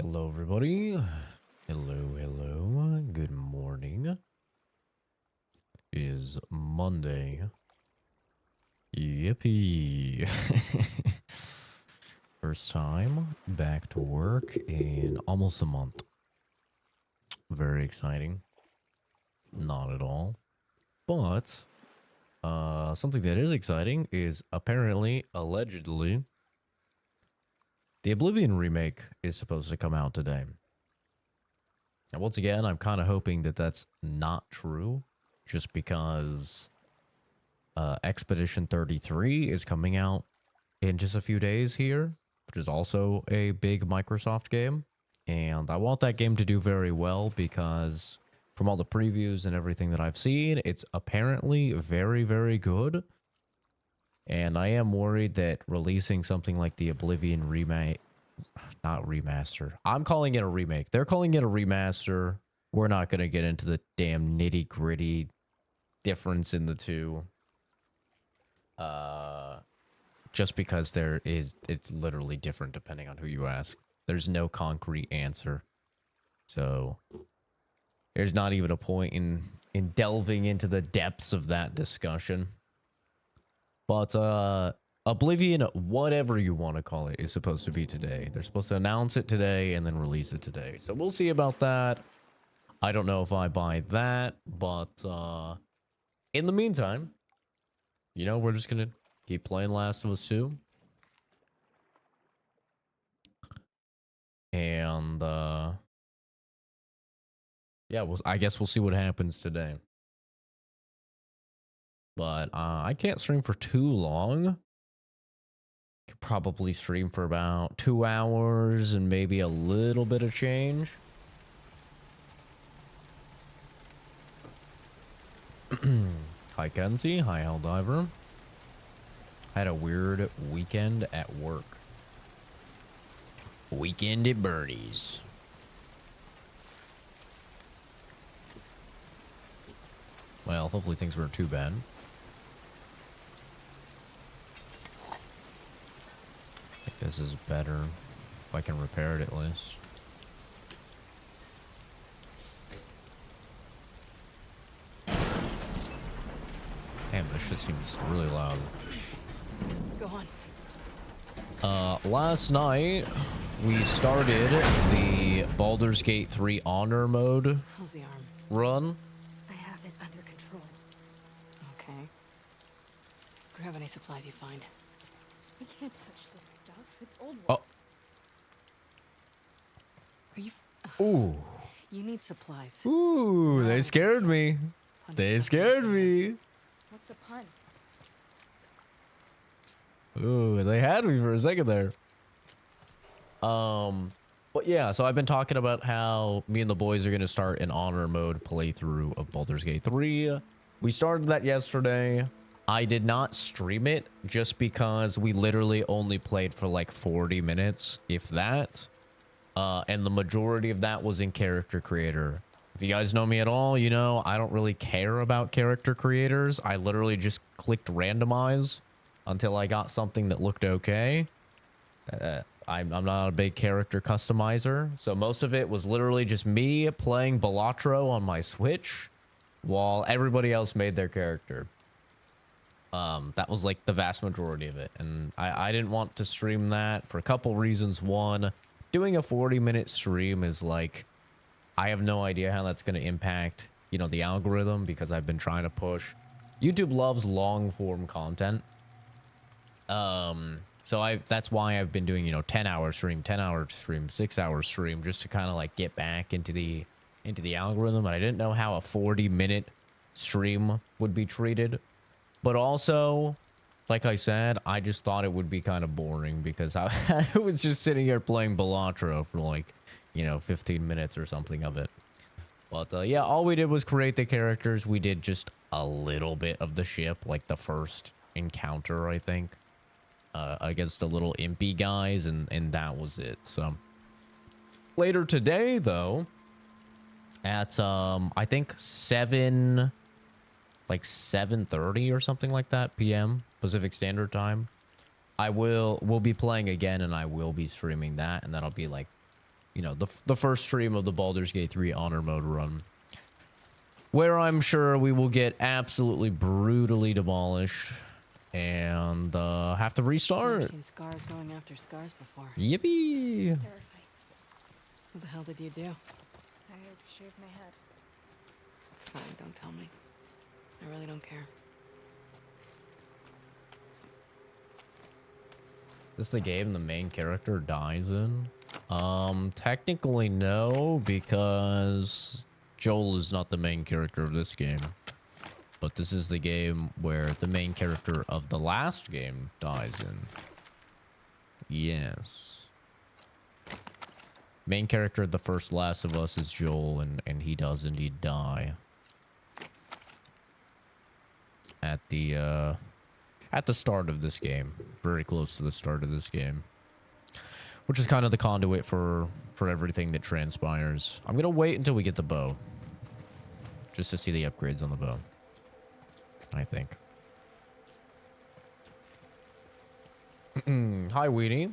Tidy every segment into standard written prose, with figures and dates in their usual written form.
Hello, everybody. Hello. Good morning. It is Monday. Yippee. First time back to work in almost a month. Very exciting. Not at all. But something that is exciting is apparently, allegedly, the Oblivion remake is supposed to come out today. And once again, I'm kind of hoping that that's not true, just because Expedition 33 is coming out in just a few days here, which is also a big Microsoft game. And I want that game to do very well because from all the previews and everything that I've seen, it's apparently very good. And I am worried that releasing something like the Oblivion remake, not remaster. I'm calling it a remake. They're calling it a remaster. We're not going to get into the damn nitty gritty difference in the two. Just because it's literally different depending on who you ask. There's no concrete answer. So there's not even a point in delving into the depths of that discussion. But Oblivion, whatever you want to call it, is supposed to be today. They're supposed to announce it today and then release it today. So we'll see about that. I don't know if I buy that, but in the meantime, you know, we're just going to keep playing Last of Us 2. And yeah, I guess we'll see what happens today. But I can't stream for too long. Could probably stream for about 2 hours and maybe a little bit of change. Hi Kenzie, hi Helldiver. Had a weird weekend at work. Weekend at Bernie's. Well, hopefully things weren't too bad. I think this is better. If I can repair it at least. Damn, this shit seems really loud. Go on. Last night, we started the Baldur's Gate 3 Honor mode How's the arm? run. I have it under control. Okay. Grab any supplies you find. I can't touch this stuff. It's old. Oh. Are you... Ooh. You need supplies. Ooh, they scared me. They scared me. What's a pun? Ooh, they had me for a second there. But yeah, so I've been talking about how me and the boys are going to start an honor mode playthrough of Baldur's Gate 3. We started that yesterday. I did not stream it just because we literally only played for like 40 minutes, if that. And the majority of that was in character creator. If you guys know me at all, you know I don't really care about character creators. I literally just clicked randomize until I got something that looked okay. I'm not a big character customizer, so most of it was literally just me playing Balatro on my Switch while everybody else made their character. That was like the vast majority of it, and I didn't want to stream that for a couple reasons. One, doing a 40-minute stream is like, I have no idea how that's going to impact, you know, the algorithm, because I've been trying to push. YouTube loves long-form content. So that's why I've been doing, you know, 10-hour stream, 10-hour stream, 6-hour stream, just to kind of like get back into the algorithm. And I didn't know how a 40-minute stream would be treated. But also, like I said, I just thought it would be kind of boring because I was just sitting here playing Balatro for like, you know, 15 minutes or something of it. But yeah, all we did was create the characters. We did just a little bit of the ship, like the first encounter, I think, against the little impy guys, and that was it. So later today, though, at I think 7:30 or something like that p.m. Pacific Standard Time, we'll be playing again, and I will be streaming that, and that'll be like you know, the first stream of the Baldur's Gate 3 honor mode run, where I'm sure we will get absolutely brutally demolished and have to I've restart. seen scars going after scars before. Yippee! Seraphites. What the hell did you do? I shaved my head. Fine, don't tell me. I really don't care. Is this the game the main character dies in? Technically no, because Joel is not the main character of this game. But this is the game where the main character of the last game dies in. Yes. Main character of the first Last of Us is Joel, and he does indeed die. At the start of this game. Very close to the start of this game. Which is kind of the conduit for everything that transpires. I'm gonna wait until we get the bow. Just to see the upgrades on the bow. I think. Hi, Weenie.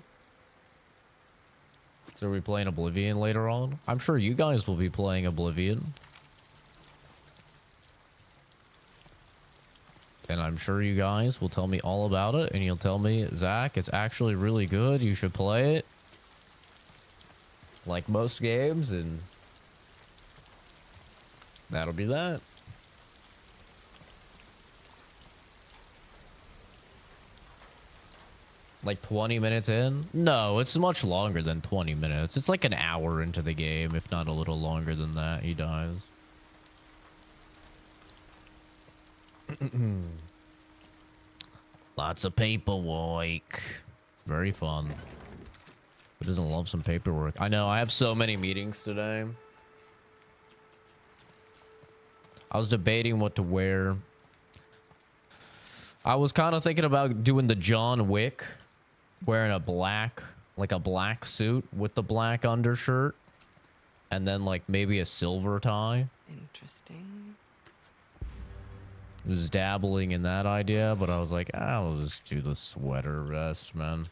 So are we playing Oblivion later on? I'm sure you guys will be playing Oblivion. And I'm sure you guys will tell me all about it. And you'll tell me, Zach, it's actually really good. You should play it. Like most games. And that'll be that. Like 20 minutes in? No, it's much longer than 20 minutes. It's like an hour into the game, if not a little longer than that. He dies. Lots of paperwork. Very fun. Who doesn't love some paperwork? I know, I have so many meetings today. I was debating what to wear. I was kind of thinking about doing the John Wick. Wearing a black, like a black suit with the black undershirt. And then like maybe a silver tie. Interesting. Was dabbling in that idea, but I was like, I'll just do the sweater vest, man.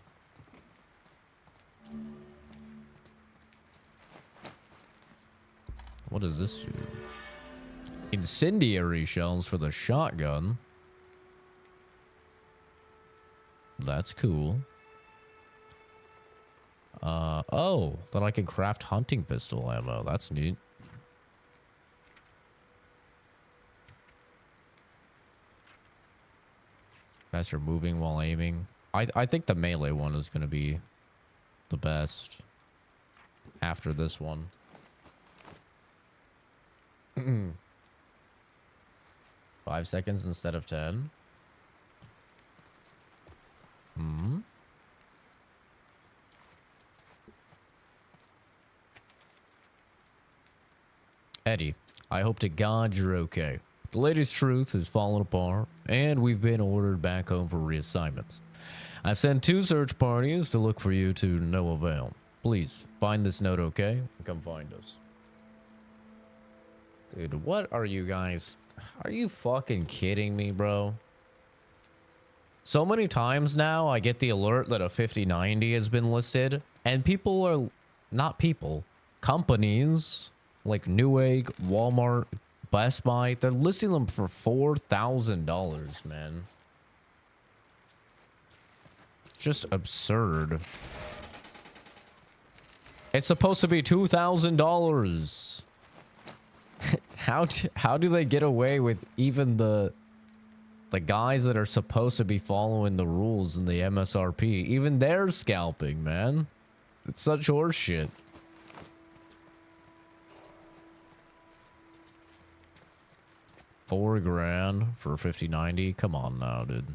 What does this do? Incendiary shells for the shotgun. That's cool. Oh, that I can craft hunting pistol ammo. That's neat. Faster moving while aiming. I think the melee one is going to be the best after this one. 5 seconds instead of 10. Eddie, I hope to God you're okay. The latest truth has fallen apart, and we've been ordered back home for reassignments. I've sent 2 search parties to look for you to no avail. Please, find this note, okay? And come find us. Dude, what are you guys... Are you fucking kidding me, bro? So many times now, I get the alert that a 5090 has been listed, and people are... Not people. Companies... Like Newegg, Walmart, Best Buy, they're listing them for $4,000, man. Just absurd. It's supposed to be $2,000. How do they get away with even the guys that are supposed to be following the rules in the MSRP? Even they're scalping, man. It's such horseshit. $4,000 for a 5090. Come on now, dude.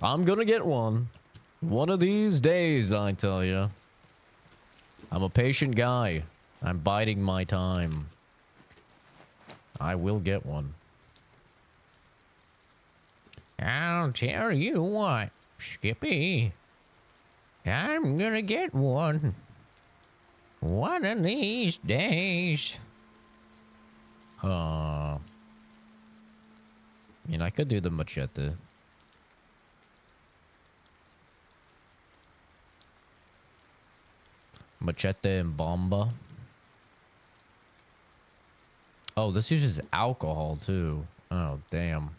I'm gonna get one. One of these days, I tell you. I'm a patient guy. I'm biding my time. I will get one. I'll tell you what, Skippy. I'm gonna get one. One of these days. I mean, I could do the machete. Machete and bomba. Oh, this uses alcohol too. Oh, damn.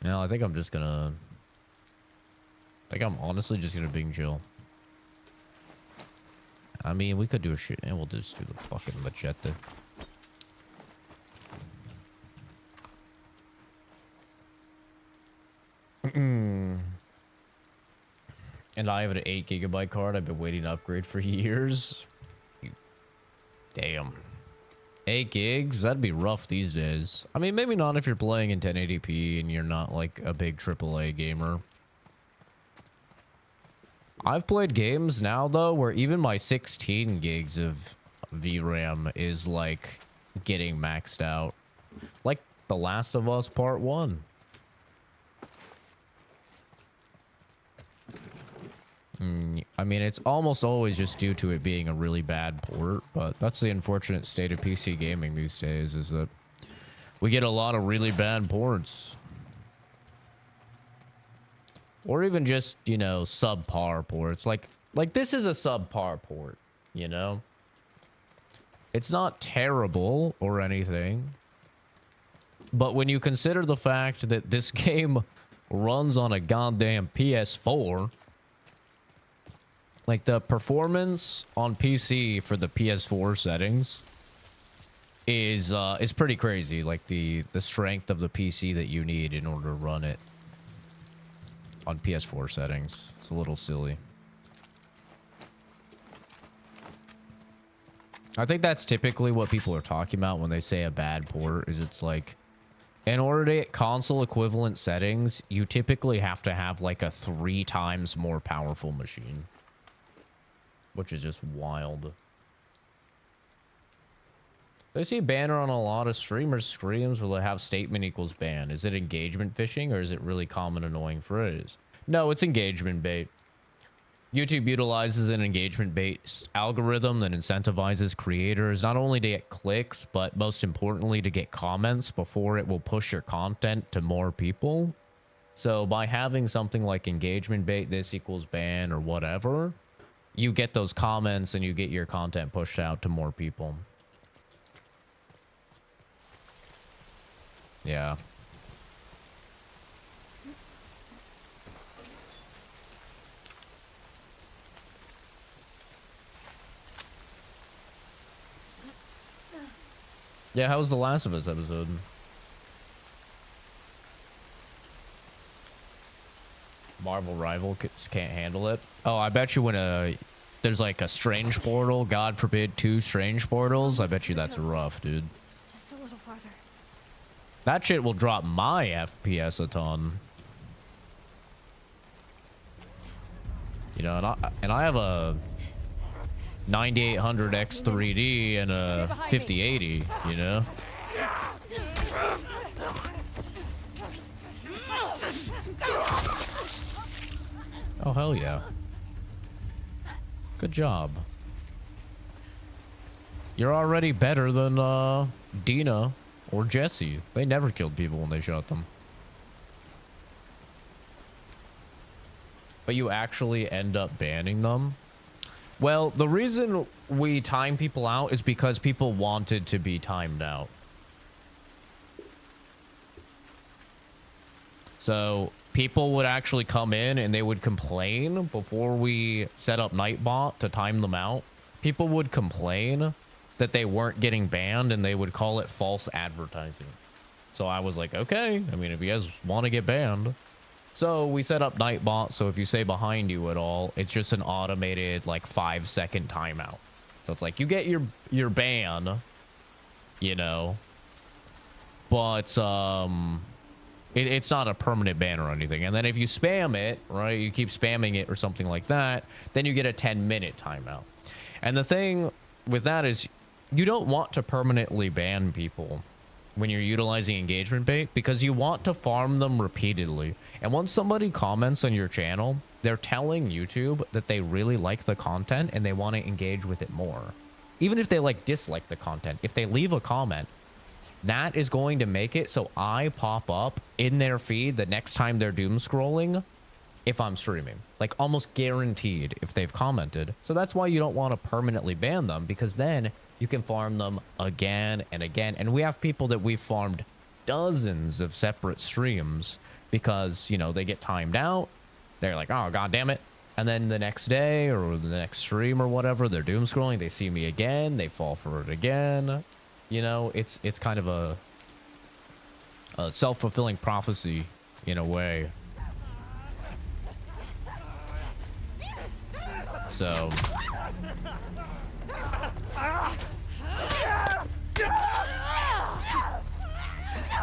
No, I think I'm just gonna... I think I'm honestly just gonna bing chill. I mean, we could do a shit, and we'll just do the fucking machete. And I have an 8 GB card. I've been waiting to upgrade for years. Damn. 8 gigs? That'd be rough these days. I mean, maybe not if you're playing in 1080p and you're not like a big AAA gamer. I've played games now though where even my 16 gigs of VRAM is like getting maxed out. Like The Last of Us Part 1. I mean, it's almost always just due to it being a really bad port, but that's the unfortunate state of PC gaming these days, is that we get a lot of really bad ports. Or even just, you know, subpar ports. Like this is a subpar port, you know? It's not terrible or anything. But when you consider the fact that this game runs on a goddamn PS4... Like, the performance on PC for the PS4 settings is pretty crazy. Like, the strength of the PC that you need in order to run it on PS4 settings. It's a little silly. I think that's typically what people are talking about when they say a bad port, is it's like, in order to get console equivalent settings, you typically have to have, like, a 3 times more powerful machine. Which is just wild. I see a banner on a lot of streamers' streams where they have statement equals ban. Is it engagement phishing or is it really common annoying phrase? No, it's engagement bait. YouTube utilizes an engagement based algorithm that incentivizes creators not only to get clicks, but most importantly to get comments before it will push your content to more people. So by having something like engagement bait, this equals ban or whatever, you get those comments and you get your content pushed out to more people. Yeah. Yeah, how was the Last of Us episode? Marvel Rival can't handle it. Oh, I bet you when there's like a strange portal, God forbid 2 strange portals, I bet you that's rough, dude. Just a little farther. That shit will drop my FPS a ton. You know, and I have a 9800X3D and a 5080, you know? Oh, hell yeah. Good job. You're already better than Dina or Jesse. They never killed people when they shot them. But you actually end up banning them? Well, the reason we time people out is because people wanted to be timed out. So people would actually come in and they would complain before we set up Nightbot to time them out. People would complain that they weren't getting banned and they would call it false advertising. So I was like, okay, I mean, if you guys want to get banned. So we set up Nightbot, so if you say behind you at all, it's just an automated like 5-second timeout. So it's like you get your ban, you know, but it's not a permanent ban or anything. And then if you spam it, right, you keep spamming it or something like that, then you get a 10-minute timeout. And the thing with that is you don't want to permanently ban people when you're utilizing engagement bait because you want to farm them repeatedly. And once somebody comments on your channel, they're telling YouTube that they really like the content and they want to engage with it more. Even if they like dislike the content, if they leave a comment, that is going to make it so I pop up in their feed the next time they're doom scrolling if I'm streaming, like almost guaranteed if they've commented. So that's why you don't want to permanently ban them, because then you can farm them again and again. And we have people that we've farmed dozens of separate streams because, you know, they get timed out. They're like, oh, God damn it. And then the next day or the next stream or whatever, they're doom scrolling. They see me again. They fall for it again. You know, it's kind of a self-fulfilling prophecy in a way. So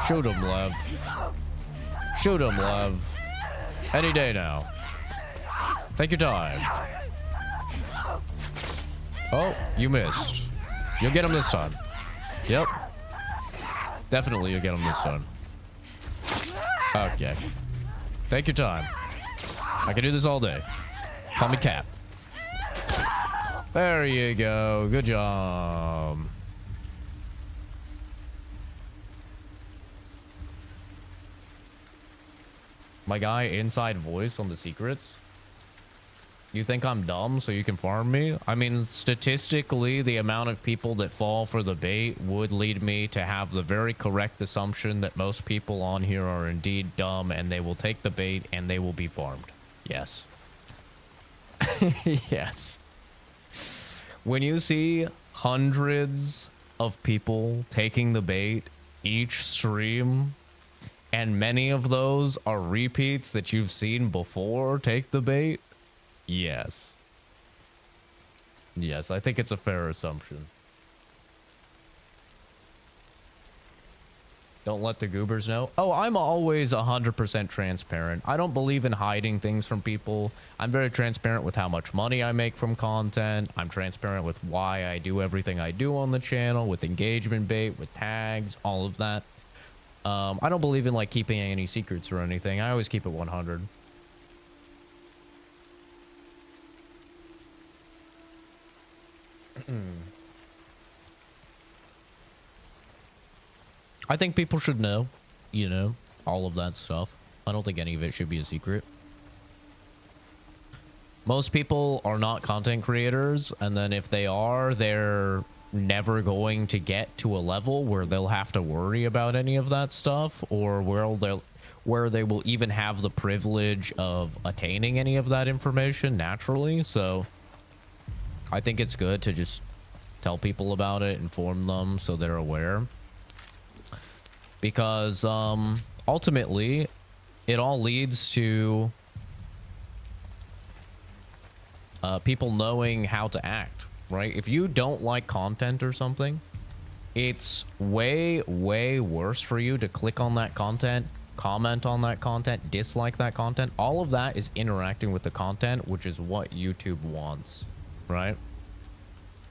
shoot him, Lev. Shoot him, Lev. Any day now. Take your time. Oh, you missed. You'll get him this time. Yep. Definitely you'll get him this time. Okay. Take your time. I can do this all day. Call me Cap. There you go. Good job. My guy, inside voice on the secrets. You think I'm dumb so you can farm me? I mean, statistically, the amount of people that fall for the bait would lead me to have the very correct assumption that most people on here are indeed dumb and they will take the bait and they will be farmed. Yes. Yes. When you see hundreds of people taking the bait each stream, and many of those are repeats that you've seen before take the bait, yes. Yes, I think it's a fair assumption. Don't let the goobers know. Oh, I'm always 100% transparent. I don't believe in hiding things from people. I'm very transparent with how much money I make from content. I'm transparent with why I do everything I do on the channel, with engagement bait, with tags, all of that. I don't believe in like keeping any secrets or anything. I always keep it 100. I think people should know, you know, all of that stuff. I don't think any of it should be a secret. Most people are not content creators, and then if they are, they're never going to get to a level where they'll have to worry about any of that stuff, or where they will even have the privilege of attaining any of that information naturally. So I think it's good to just tell people about it, inform them so they're aware. Because ultimately, it all leads to people knowing how to act, right? If you don't like content or something, it's way, way worse for you to click on that content, comment on that content, dislike that content. All of that is interacting with the content, which is what YouTube wants, right?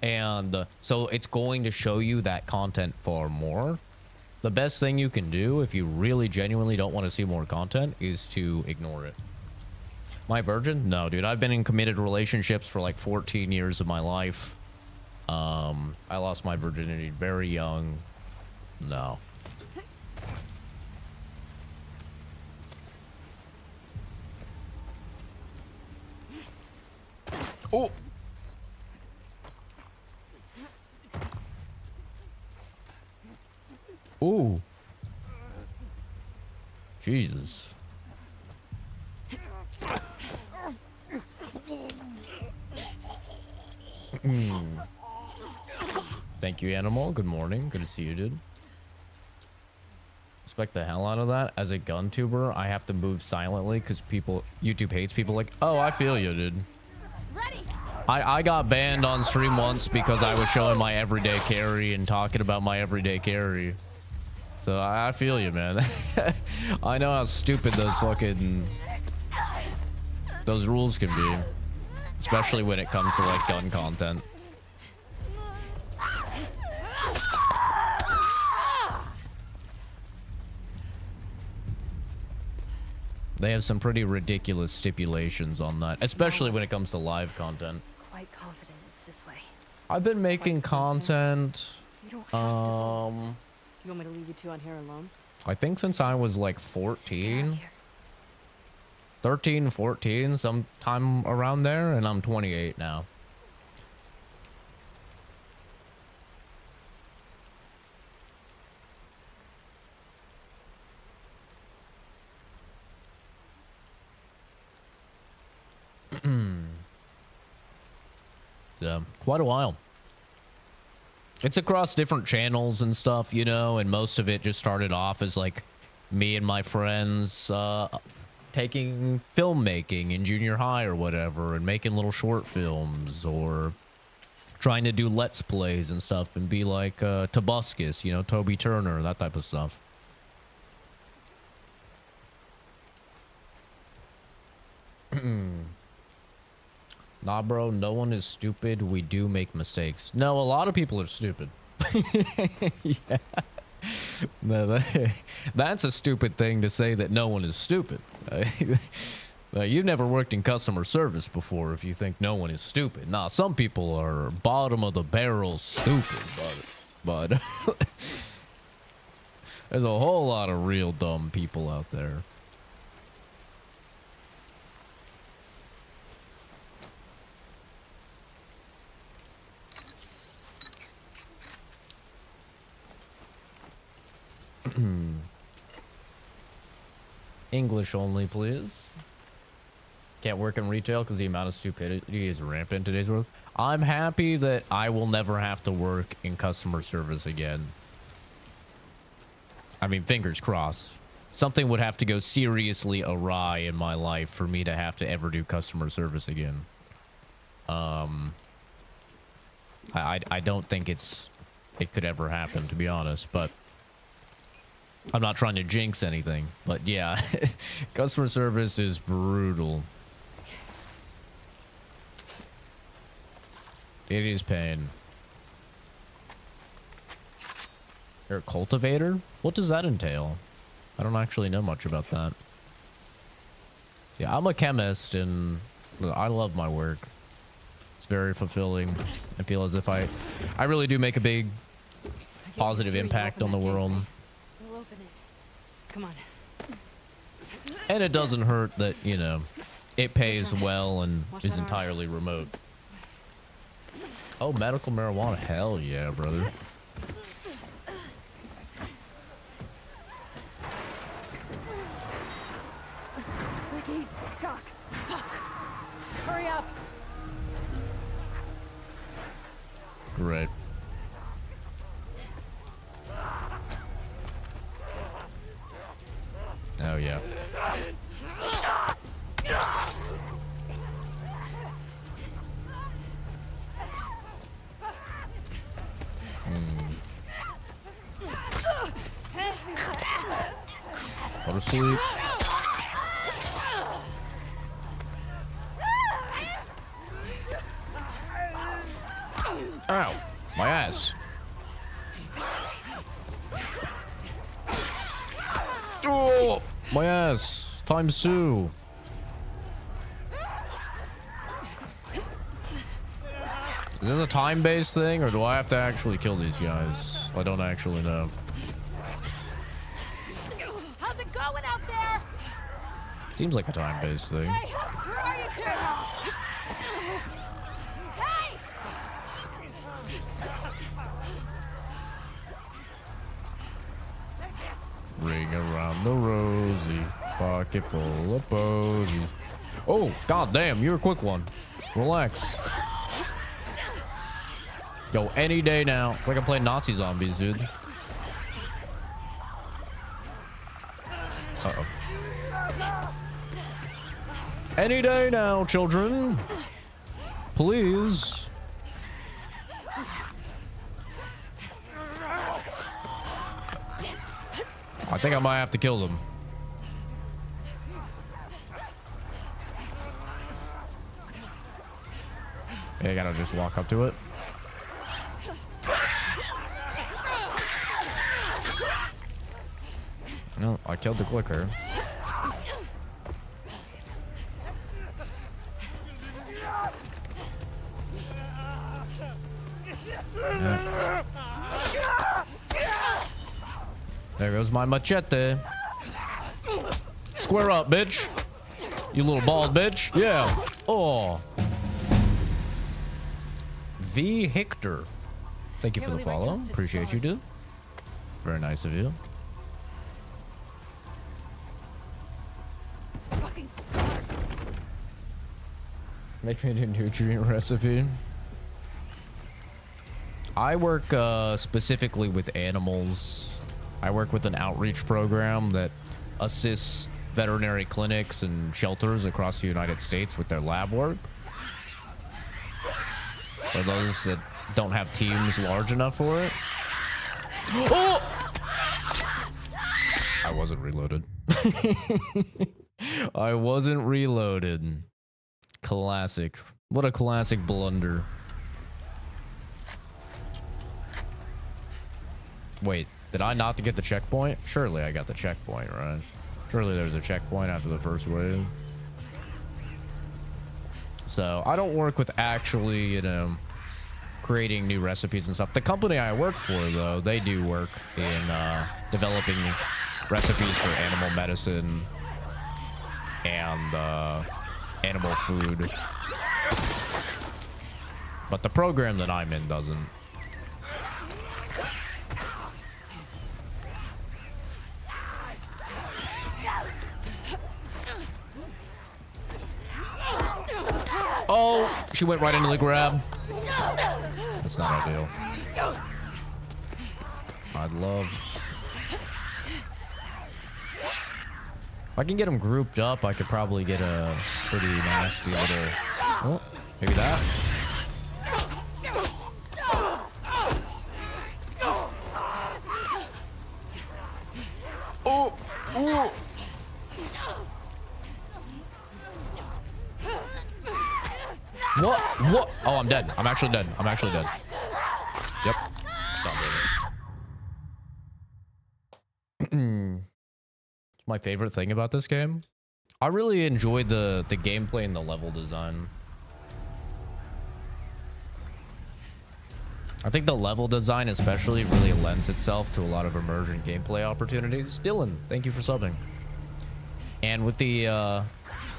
And so it's going to show you that content far more. The best thing you can do if you really genuinely don't want to see more content is to ignore it. My virgin? No, dude. I've been in committed relationships for like 14 years of my life. I lost my virginity very young. No. Oh! Ooh. Jesus. Thank you, Animal. Good morning. Good to see you, dude. Respect the hell out of that. As a gun tuber, I have to move silently because YouTube hates people like, oh, I feel you, dude. I got banned on stream once because I was showing my everyday carry and talking about my everyday carry. So I feel you, man. I know how stupid those rules can be, especially when it comes to like gun content. They have some pretty ridiculous stipulations on that, especially when it comes to live content. Quite confident it's this way. I've been making content, You don't have to. You want me to leave you two on here alone? I think since I was like Let's just get out 14. of here. 13, 14, sometime around there, and I'm 28 now. So, quite a while. It's across different channels and stuff, you know, and most of it just started off as like me and my friends taking filmmaking in junior high or whatever and making little short films or trying to do let's plays and stuff and be like Tobuscus, you know, Toby Turner, that type of stuff. Nah, bro, no one is stupid. We do make mistakes. No, a lot of people are stupid. Yeah. No, that's a stupid thing to say, that no one is stupid. You've never worked in customer service before if you think no one is stupid. Nah, some people are bottom of the barrel stupid, but there's a whole lot of real dumb people out there. English only, please. Can't work in retail because the amount of stupidity is rampant in today's world. I'm happy that I will never have to work in customer service again. I mean, fingers crossed. Something would have to go seriously awry in my life for me to have to ever do customer service again. I don't think it could ever happen, to be honest, but I'm not trying to jinx anything, but yeah, customer service is brutal. It is pain. You're a cultivator? What does that entail? I don't actually know much about that. Yeah, I'm a chemist and I love my work. It's very fulfilling. I feel as if I really do make a big positive impact on the world. We'll open it. Come on. And it doesn't hurt that, you know, it pays well and is entirely remote. Oh, medical marijuana. Hell yeah, brother. Ricky, Doc. Fuck. Hurry up. Great. Oh, yeah. Go to sleep. Ow, my ass. Oh, my ass. Times 2. Is this a time-based thing, or do I have to actually kill these guys? I don't actually know. How's it going out there? Seems like a time-based thing. Hey, where are you two? Hey! Ring around the rosy, pocket full of posies. Oh, goddamn, you're a quick one. Relax. Yo, any day now. It's like I'm playing Nazi zombies, dude. Uh-oh. Any day now, children. Please. I think I might have to kill them. Yeah, I gotta just walk up to it. No, I killed the clicker. Yeah. There goes my machete. Square up, bitch. You little bald bitch. Yeah. Oh. V. Hector. Thank you for the follow. Appreciate you, dude. Very nice of you. Fucking scars. Make me a nutrient recipe. I work specifically with animals. I work with an outreach program that assists veterinary clinics and shelters across the United States with their lab work. For those that don't have teams large enough for it. Oh! I wasn't reloaded. I wasn't reloaded. Classic. What a classic blunder. Wait, did I not get the checkpoint? Surely I got the checkpoint, right? Surely there's a checkpoint after the first wave. So I don't work with actually, you know, creating new recipes and stuff. The company I work for, though, they do work in developing recipes for animal medicine and animal food. But the program that I'm in doesn't. Oh, she went right into the grab. That's not ideal. I'd love. If I can get them grouped up, I could probably get a pretty nasty little. Oh, maybe that. Oh, oh. What? What? Oh, I'm dead. I'm actually dead. I'm actually dead. Yep. My favorite thing about this game, I really enjoyed the gameplay and the level design. I think the level design especially really lends itself to a lot of emergent gameplay opportunities. Dylan, thank you for subbing. And with the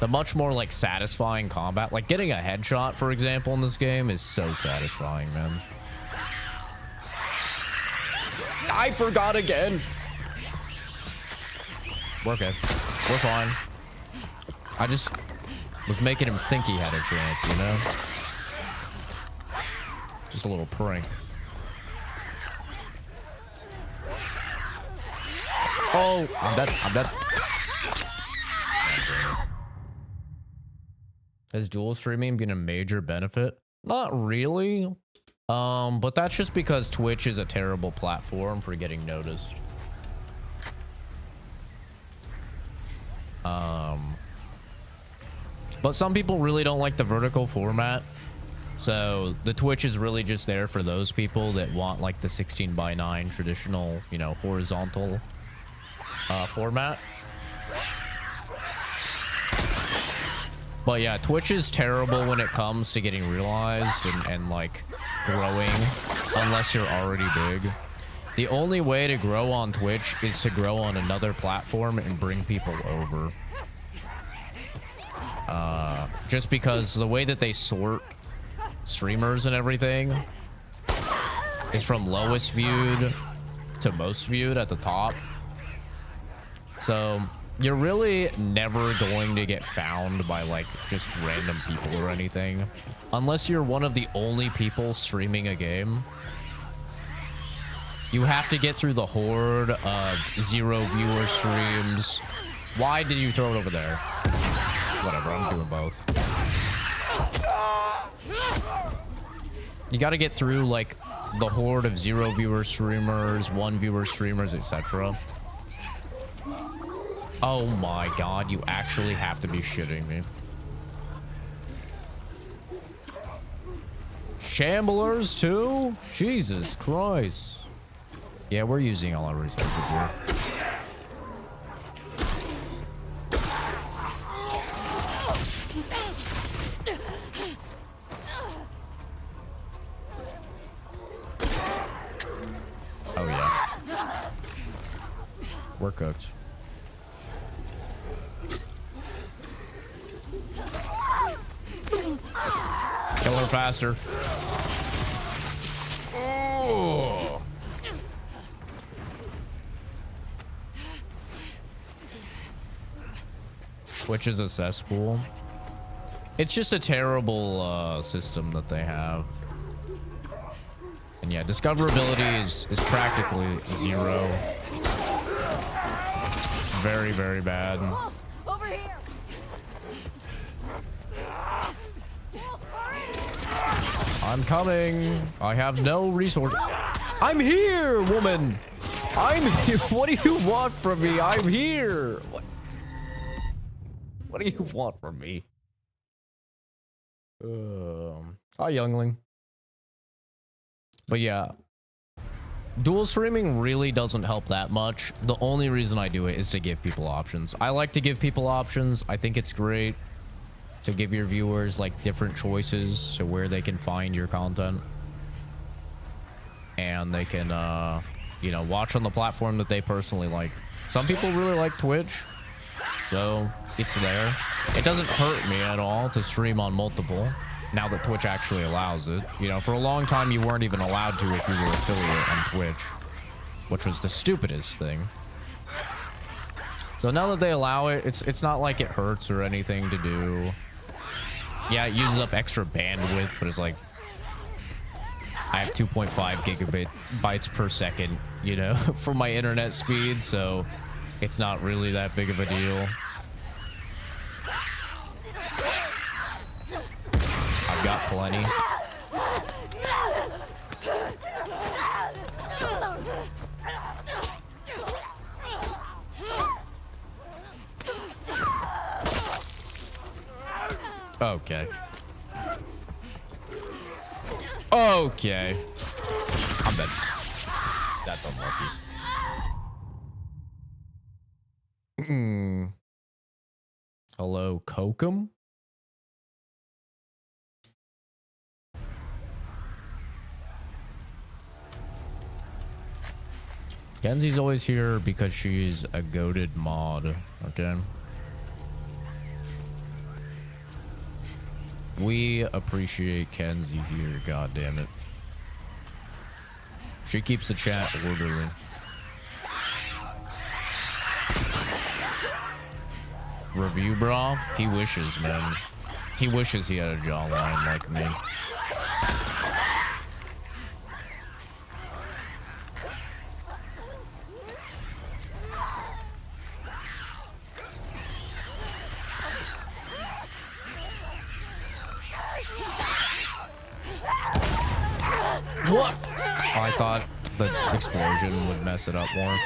much more like satisfying combat, like getting a headshot, for example, in this game is so satisfying, man. I forgot again. We're okay. We're fine. I just was making him think he had a chance, you know? Just a little prank. Oh, I'm dead. I'm dead. Has dual streaming been a major benefit? Not really. But that's just because Twitch is a terrible platform for getting noticed. But some people really don't like the vertical format. So the Twitch is really just there for those people that want like the 16:9 traditional, you know, horizontal format. But yeah, Twitch is terrible when it comes to getting realized and like growing, unless you're already big. The only way to grow on Twitch is to grow on another platform and bring people over. Just because the way that they sort streamers and everything is from lowest viewed to most viewed at the top. So you're really never going to get found by like just random people or anything, unless you're one of the only people streaming a game. You have to get through the horde of 0 viewer streams. Why did you throw it over there? Whatever, I'm doing both. You got to get through like the horde of 0 viewer streamers, 1 viewer streamers, etc. Oh my god, you actually have to be shitting me. Shamblers too? Jesus Christ. Yeah, we're using all our resources here. Oh yeah. We're cooked. Kill her faster. Oh. Which is a cesspool. It's just a terrible system that they have. And yeah, discoverability is practically zero. Very, very bad. Wolf, over here. I'm coming. I have no resource. I'm here, woman. I'm here. What do you want from me? I'm here. What do you want from me? Hi, youngling. But yeah, dual streaming really doesn't help that much. The only reason I do it is to give people options. I like to give people options. I think it's great to give your viewers like different choices to where they can find your content, and they can you know, watch on the platform that they personally like. Some people really like Twitch, so it's there. It doesn't hurt me at all to stream on multiple now that Twitch actually allows it. You know, for a long time you weren't even allowed to if you were affiliate on Twitch, which was the stupidest thing. So now that they allow it, it's not like it hurts or anything to do. Yeah, it uses up extra bandwidth, but it's like I have 2.5 gigabytes per second, you know, for my internet speed, so it's not really that big of a deal. I've got plenty. Okay. Okay. I'm dead. That's unlucky. Hello, Kokum? Kenzie's always here because she's a goated mod, okay? We appreciate Kenzie here, god damn it. She keeps the chat orderly. Review bra? He wishes, man. He wishes he had a jawline like me. What? Oh, I thought the explosion would mess it up more.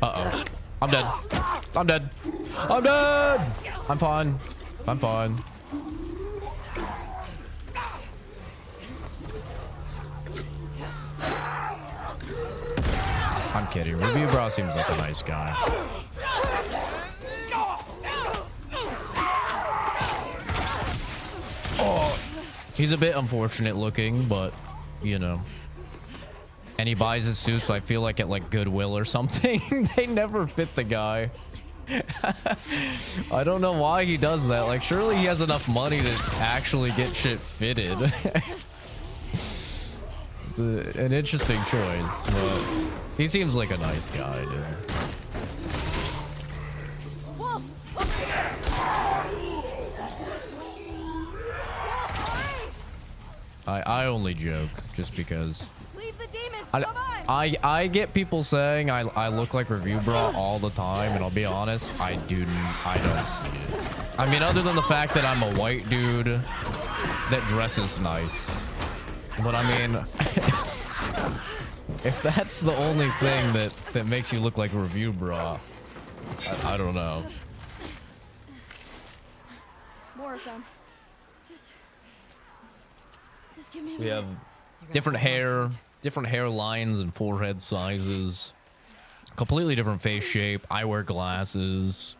Uh-oh. I'm dead. I'm dead. I'm dead! I'm fine. I'm fine. I'm kidding. Review Bra seems like a nice guy. Oh, he's a bit unfortunate looking, but you know. And he buys his suits, I feel like, at like Goodwill or something. They never fit the guy. I don't know why he does that. Like, surely he has enough money to actually get shit fitted. It's an interesting choice, but he seems like a nice guy, dude. Wolf, I only joke just because. leave the demons. Come on. I get people saying I look like Review Bra all the time, and I'll be honest, I don't see it. I mean, other than the fact that I'm a white dude that dresses nice. But I mean, if that's the only thing that makes you look like Review Bra, I don't know. More of them. Just give me a We minute. have different hair lines and forehead sizes, completely different face shape. I wear glasses.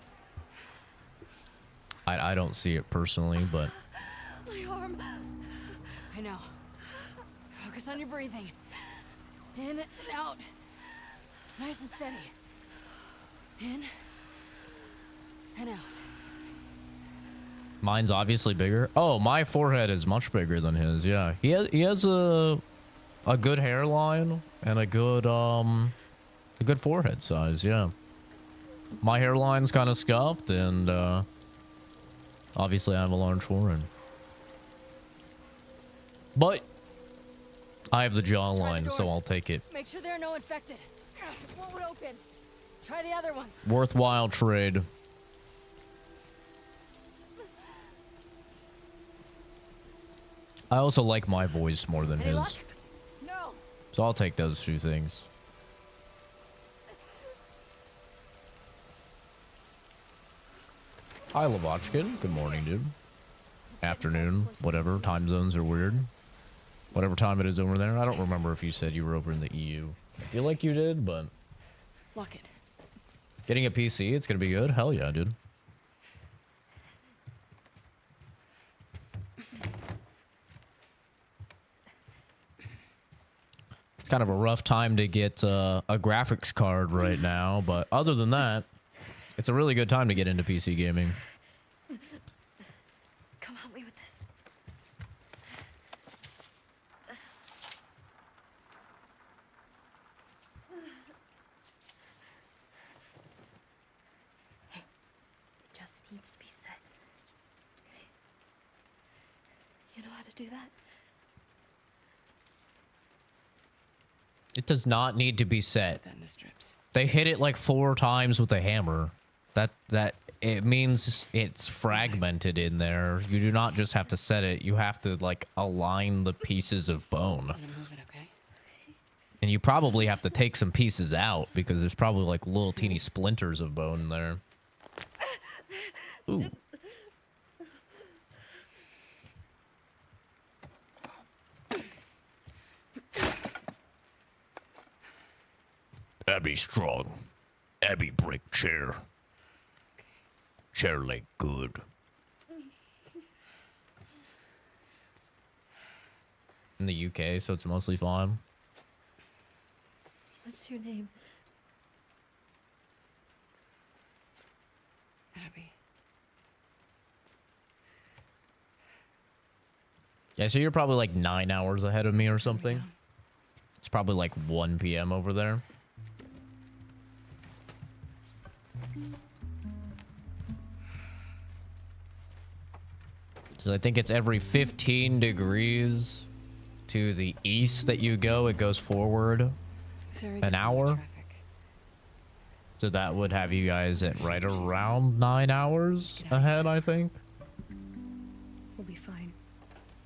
I don't see it personally, but My arm. I know. Focus on your breathing. In and out. Nice and steady. In and out. mine's obviously bigger. Oh, my forehead is much bigger than his. Yeah, he has a good hairline and a good forehead size. Yeah, my hairline's kind of scuffed, and obviously I have a large forehead. But I have the jawline, so I'll take it. Make sure there are no infected. What would open? Try the other ones. Worthwhile trade. I also like my voice more than Any luck? his, No. so I'll take those two things. Hi, Lavochkin. Good morning, dude. Afternoon, whatever. Time zones are weird. Whatever time it is over there. I don't remember if you said you were over in the EU. I feel like you did, but Lock it. getting a PC, it's gonna be good. Hell yeah, dude. It's kind of a rough time to get a graphics card right now, but other than that, it's a really good time to get into PC gaming. Come help me with this. Hey, it just needs to be said. Okay. You know how to do that? It does not need to be set. That in the strips. They hit it like 4 times with a hammer. That it means it's fragmented in there. You do not just have to set it. You have to like align the pieces of bone. I'm gonna move it, okay? And you probably have to take some pieces out because there's probably like little teeny splinters of bone in there. Ooh. Abby strong. Abby break chair. Chair leg good. In the UK, so it's mostly fine. What's your name? Abby. Yeah, so you're probably like 9 hours ahead of me or something. It's probably like 1 p.m. over there. So I think it's every 15 degrees to the east that you go. It goes forward an hour. So that would have you guys at right around 9 hours ahead, I think. We'll be fine.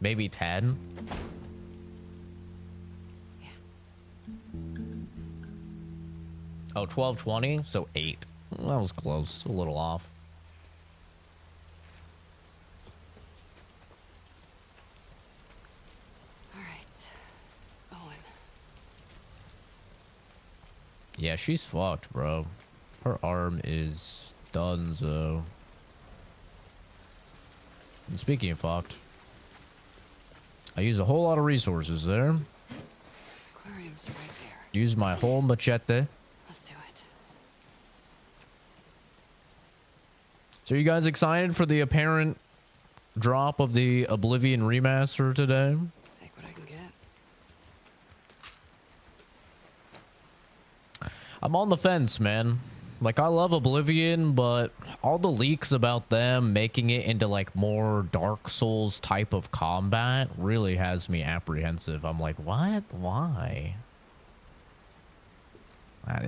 Maybe 10. Yeah. Oh, 12:20, so 8. Well, that was close. A little off. All right. Owen. Yeah, she's fucked, bro. Her arm is donezo. And speaking of fucked, I use a whole lot of resources there. Aquarium's right there. Use my whole machete. Let's do it. So you guys excited for the apparent drop of the Oblivion remaster today? Take what I can get. I'm on the fence, man. Like, I love Oblivion, but all the leaks about them making it into, like, more Dark Souls type of combat really has me apprehensive. I'm like, what? Why?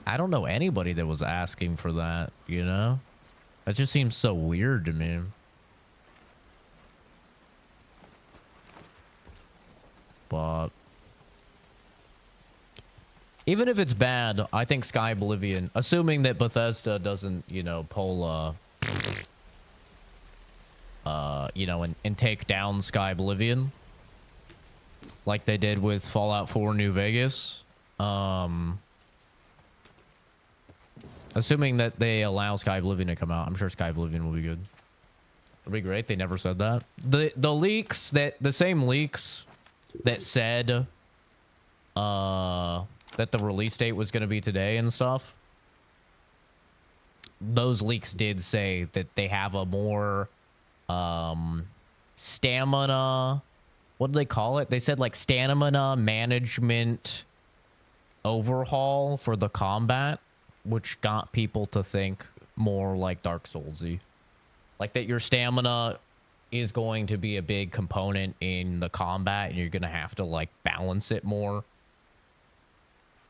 I don't know anybody that was asking for that, you know? That just seems so weird to me. But even if it's bad, I think Sky Oblivion, assuming that Bethesda doesn't, you know, pull, you know, and take down Sky Oblivion like they did with Fallout 4 New Vegas. Assuming that they allow Sky Oblivion to come out, I'm sure Sky Oblivion will be good. It'd be great. They never said that. The leaks the same leaks that said that the release date was going to be today and stuff. Those leaks did say that they have a more stamina, what do they call it? They said like stamina management overhaul for the combat, which got people to think more like Dark Soulsy. Like that your stamina is going to be a big component in the combat and you're going to have to like balance it more.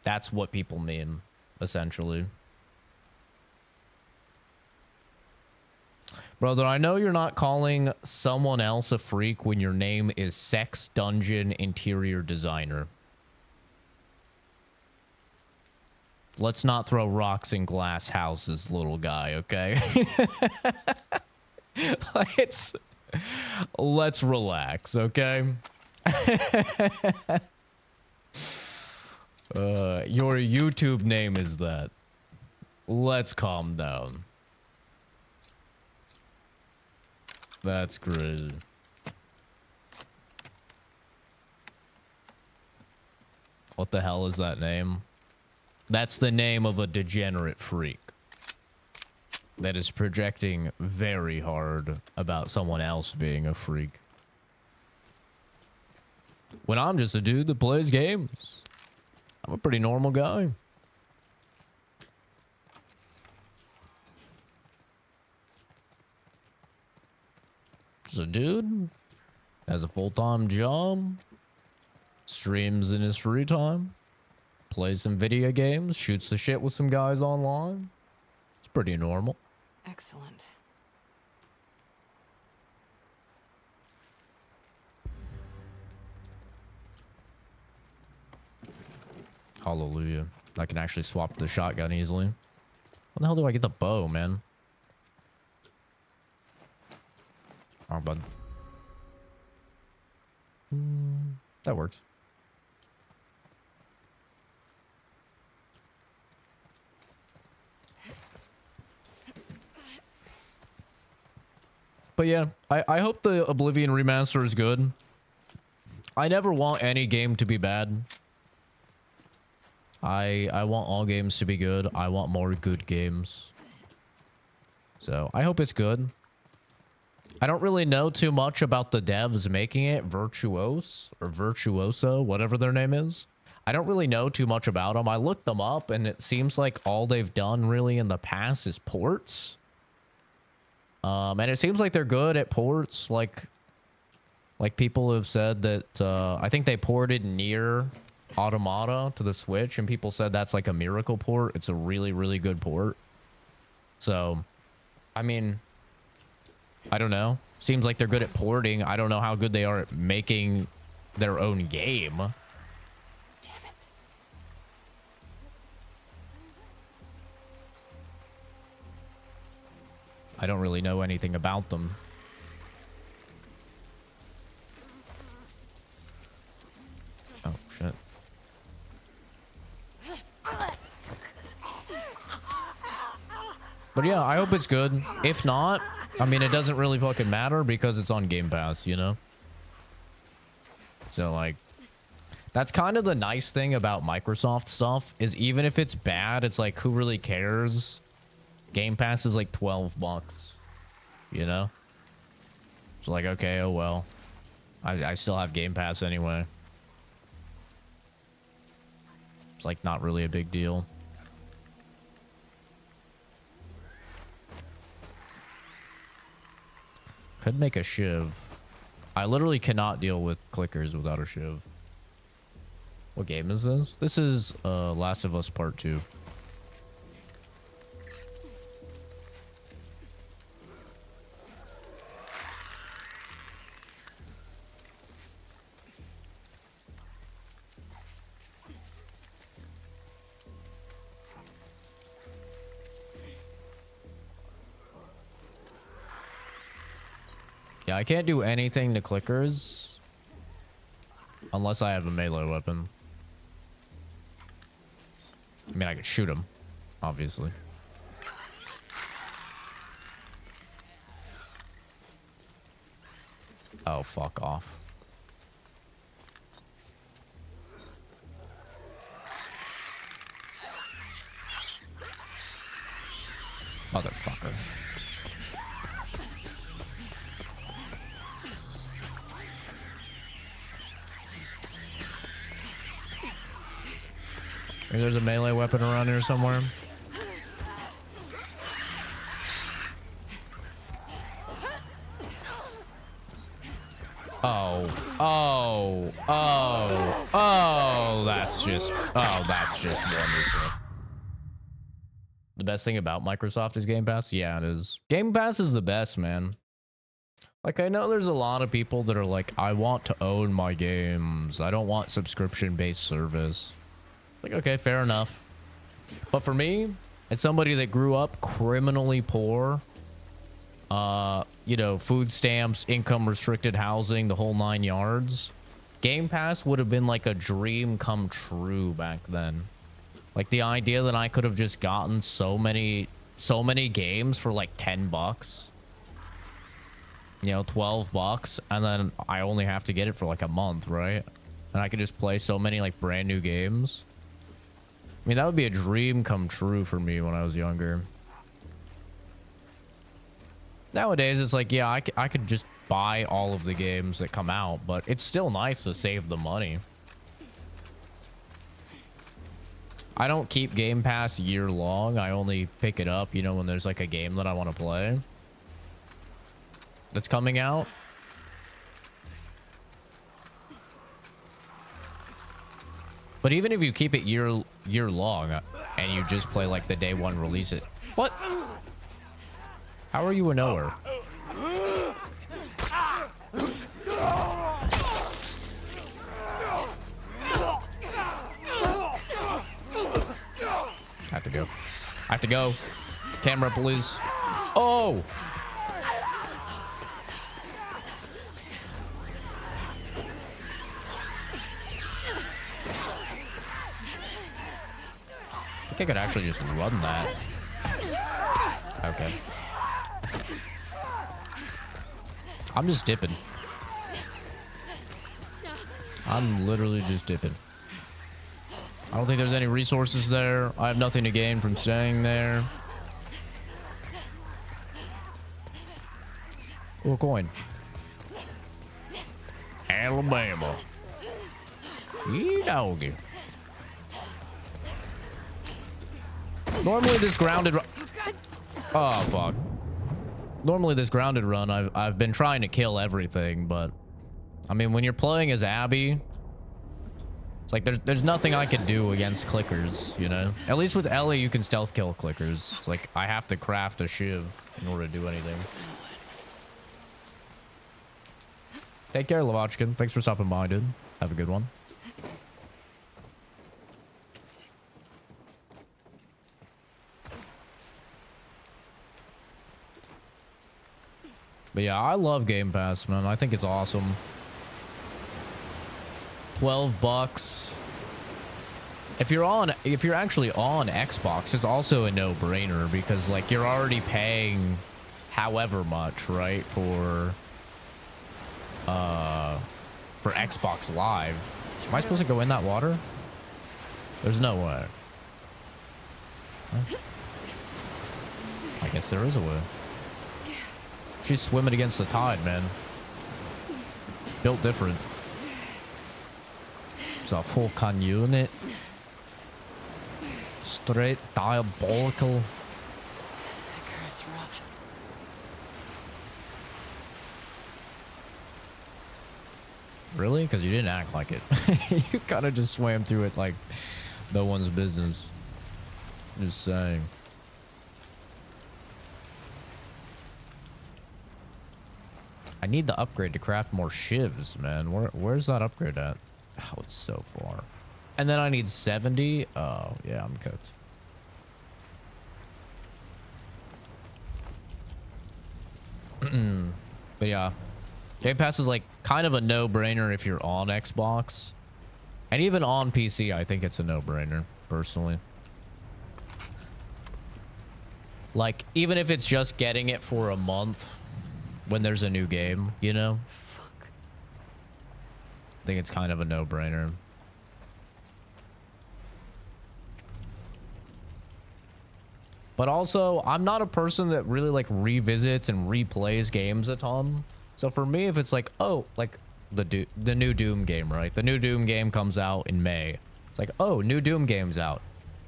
That's what people mean, essentially. Brother, I know you're not calling someone else a freak when your name is Sex Dungeon Interior Designer. Let's not throw rocks in glass houses, little guy, okay? Let's relax, okay? Your YouTube name is that. Let's calm down. That's crazy. What the hell is that name? That's the name of a degenerate freak that is projecting very hard about someone else being a freak. When I'm just a dude that plays games. I'm a pretty normal guy. Just a dude. Has a full-time job. Streams in his free time. Plays some video games. Shoots the shit with some guys online. It's pretty normal. Excellent. Hallelujah. I can actually swap the shotgun easily. How the hell do I get the bow, man? Oh, bud. That works. But yeah, I hope the Oblivion remaster is good. I never want any game to be bad. I want all games to be good. I want more good games. So I hope it's good. I don't really know too much about the devs making it, Virtuose or Virtuoso, whatever their name is. I don't really know too much about them. I looked them up and it seems like all they've done really in the past is ports. And it seems like they're good at ports. Like people have said that, I think they ported Nier Automata to the Switch and people said that's like a miracle port. It's a really, really good port. So, I mean, I don't know. Seems like they're good at porting. I don't know how good they are at making their own game. Damn it. I don't really know anything about them. Oh, shit. But yeah, I hope it's good. If not, I mean, it doesn't really fucking matter because it's on Game Pass, you know? So, like, that's kind of the nice thing about Microsoft stuff is even if it's bad, it's like, who really cares? Game Pass is like $12, you know? It's like, okay, oh well. I still have Game Pass anyway. It's like not really a big deal. Could make a shiv. I literally cannot deal with clickers without a shiv. What game is this? This is Last of Us Part 2. Yeah, I can't do anything to clickers unless I have a melee weapon. I mean, I could shoot him, obviously. Oh, fuck off. Motherfucker. Maybe there's a melee weapon around here somewhere. That's just wonderful. The best thing about Microsoft is Game Pass? Yeah, it is. Game Pass is the best, man. Like, I know there's a lot of people that are like, I want to own my games. I don't want subscription-based service. Like, okay, fair enough. But for me, as somebody that grew up criminally poor, you know, food stamps, income restricted housing, the whole 9 yards, Game Pass would have been like a dream come true back then. Like the idea that I could have just gotten so many games for like $10, you know, $12, and then I only have to get it for like a month, right? And I could just play so many like brand new games. I mean, that would be a dream come true for me when I was younger. Nowadays, it's like, yeah, I could just buy all of the games that come out, but it's still nice to save the money. I don't keep Game Pass year long. I only pick it up, you know, when there's like a game that I want to play that's coming out. But even if you keep it year long and you just play like the day one release it. What? How are you a knower? I have to go. I have to go. Camera, please. Oh! I think I could actually just run that. Okay. I'm just dipping. I'm literally just dipping. I don't think there's any resources there. I have nothing to gain from staying there. Oh, a coin. Alabama. Yee doggy. Normally this grounded run... Oh, fuck. Normally this grounded run, I've been trying to kill everything, but... I mean, when you're playing as Abby... It's like, there's nothing I can do against clickers, you know? At least with Ellie, you can stealth kill clickers. It's like, I have to craft a shiv in order to do anything. Take care, Lavachkin. Thanks for stopping by, dude. Have a good one. But yeah, I love Game Pass, man. I think it's awesome. $12. If you're actually on Xbox, it's also a no-brainer because like you're already paying however much, right, for Xbox Live. Am I supposed to go in that water? There's no way. Huh? I guess there is a way. She's swimming against the tide, man. Built different. It's a full can unit. Straight diabolical. It's rough. Really? Because you didn't act like it. You kind of just swam through it like no one's business. Just saying. I need the upgrade to craft more shivs, man. Where's that upgrade at? Oh, it's so far. And then I need 70. Oh, yeah, I'm cooked. But yeah, Game Pass is like kind of a no-brainer if you're on Xbox. And even on PC, I think it's a no-brainer, personally. Like, even if it's just getting it for a month when there's a new game, you know? Fuck. I think it's kind of a no-brainer. But also, I'm not a person that really like revisits and replays games a ton. So for me, if it's like, oh, like the new Doom game, right? The new Doom game comes out in May. It's like, oh, new Doom game's out.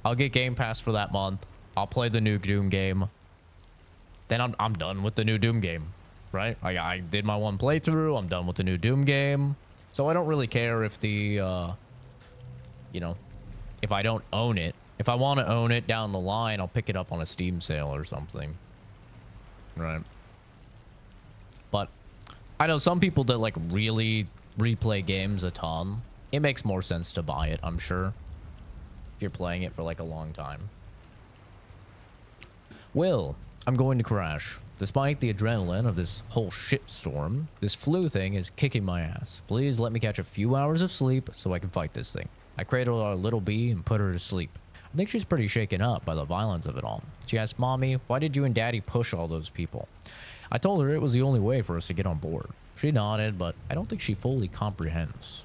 I'll get Game Pass for that month. I'll play the new Doom game. Then I'm done with the new Doom game, right? I did my one playthrough. I'm done with the new Doom game. So I don't really care if the, you know, if I don't own it. If I want to own it down the line, I'll pick it up on a Steam sale or something. Right. But I know some people that like really replay games a ton. It makes more sense to buy it, I'm sure. If you're playing it for like a long time. Will, I'm going to crash. Despite the adrenaline of this whole shitstorm, this flu thing is kicking my ass. Please let me catch a few hours of sleep so I can fight this thing. I cradled our little bee and put her to sleep. I think she's pretty shaken up by the violence of it all. She asked, Mommy, why did you and Daddy push all those people? I told her it was the only way for us to get on board. She nodded, but I don't think she fully comprehends.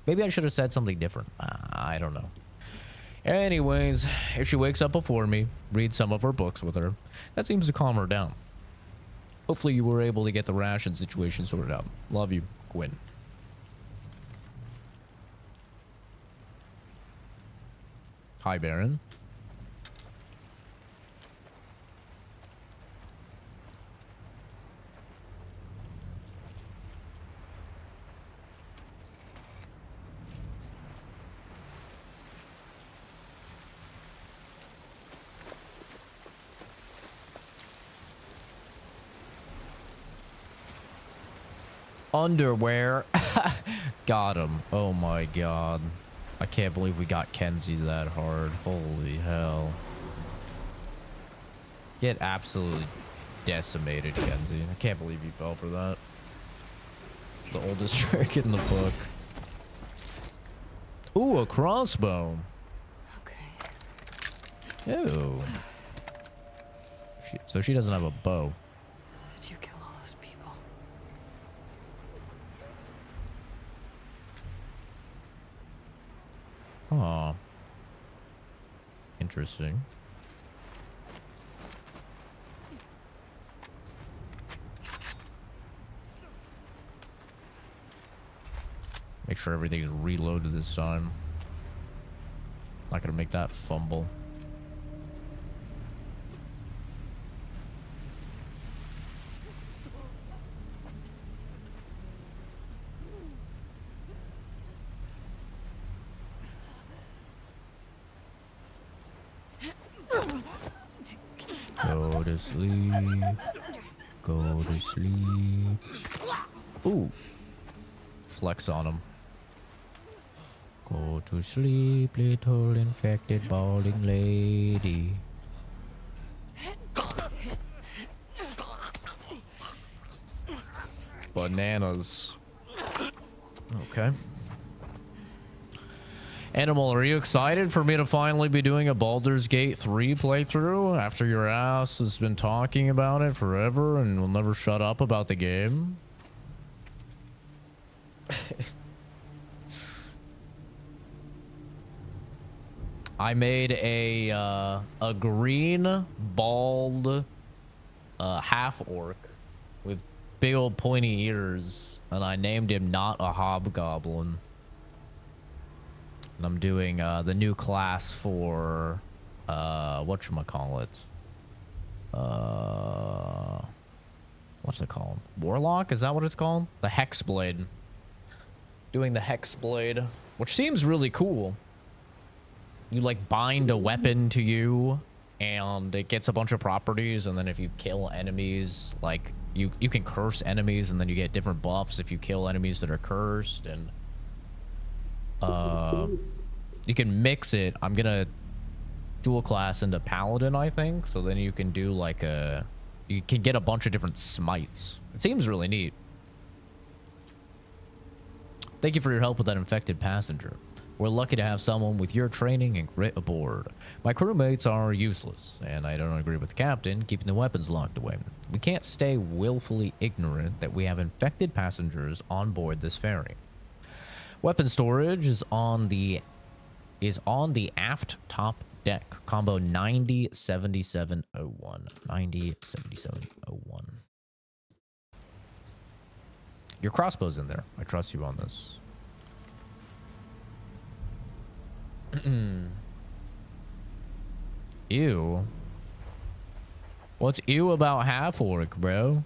Maybe I should have said something different. I don't know. Anyways, if she wakes up before me, read some of her books with her. That seems to calm her down. Hopefully you were able to get the ration situation sorted out. Love you, Gwen. Hi, Baron. Underwear. Got him. Oh my god. I can't believe we got Kenzie that hard. Holy hell. Get absolutely decimated, Kenzie. I can't believe you fell for that. The oldest trick in the book. Ooh, a crossbow. Okay. Ew. So she doesn't have a bow. Did you kill all those people? Aw. Interesting. Make sure everything's reloaded this time. Not gonna make that fumble. Go to sleep. Go to sleep. Ooh. Flex on him. Go to sleep, little infected balding lady. Bananas. Okay. Animal, are you excited for me to finally be doing a Baldur's Gate 3 playthrough after your ass has been talking about it forever and will never shut up about the game? I made a green bald half orc with big old pointy ears, and I named him Not a Hobgoblin. And I'm doing the new class for whatchamacallit. What's it called? Warlock? Is that what it's called? The Hexblade. Doing the Hexblade, which seems really cool. You like bind a weapon to you and it gets a bunch of properties, and then if you kill enemies, like you can curse enemies, and then you get different buffs if you kill enemies that are cursed. And you can mix it. I'm gonna dual class into paladin, I think, so then you can do like you can get a bunch of different smites. It seems really neat. Thank you for your help with that infected passenger. We're lucky to have someone with your training and grit aboard. My crewmates are useless, and I don't agree with the captain keeping the weapons locked away. We can't stay willfully ignorant that we have infected passengers on board this ferry. Weapon storage is on the aft top deck. Combo 907701. 907701. Your crossbow's in there. I trust you on this. Ew. What's ew about half orc, bro?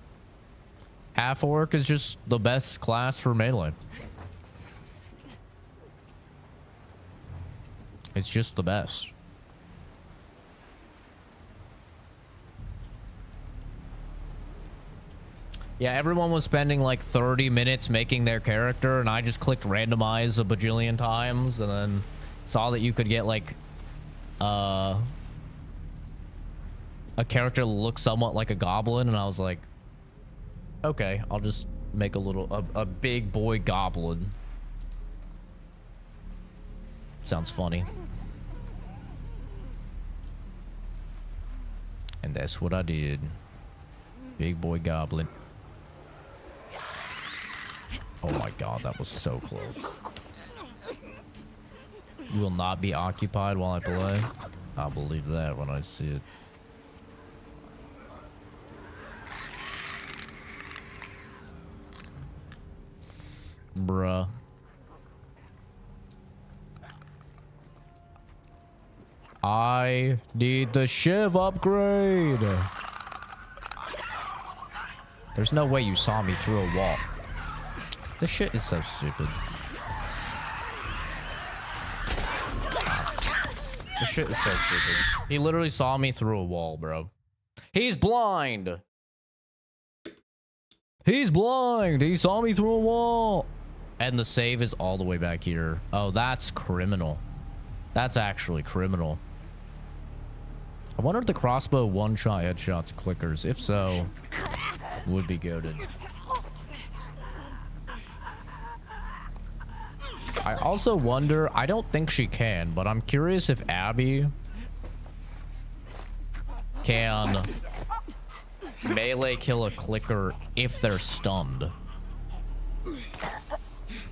Half orc is just the best class for melee. It's just the best. Yeah, everyone was spending like 30 minutes making their character, and I just clicked randomize a bajillion times, and then saw that you could get like a character look somewhat like a goblin, and I was like, okay, I'll just make a big boy goblin. Sounds funny. And that's what I did. Big boy goblin. Oh my god, that was so close. You will not be occupied while I play? I'll believe that when I see it. Bruh. I need the shiv upgrade. There's no way you saw me through a wall. This shit is so stupid. This shit is so stupid. He literally saw me through a wall, bro. He's blind. He's blind. He saw me through a wall. And the save is all the way back here. Oh, that's criminal. That's actually criminal. I wonder if the crossbow one-shot headshots clickers. If so, would be goated. I also wonder, I don't think she can, but I'm curious if Abby can melee kill a clicker if they're stunned.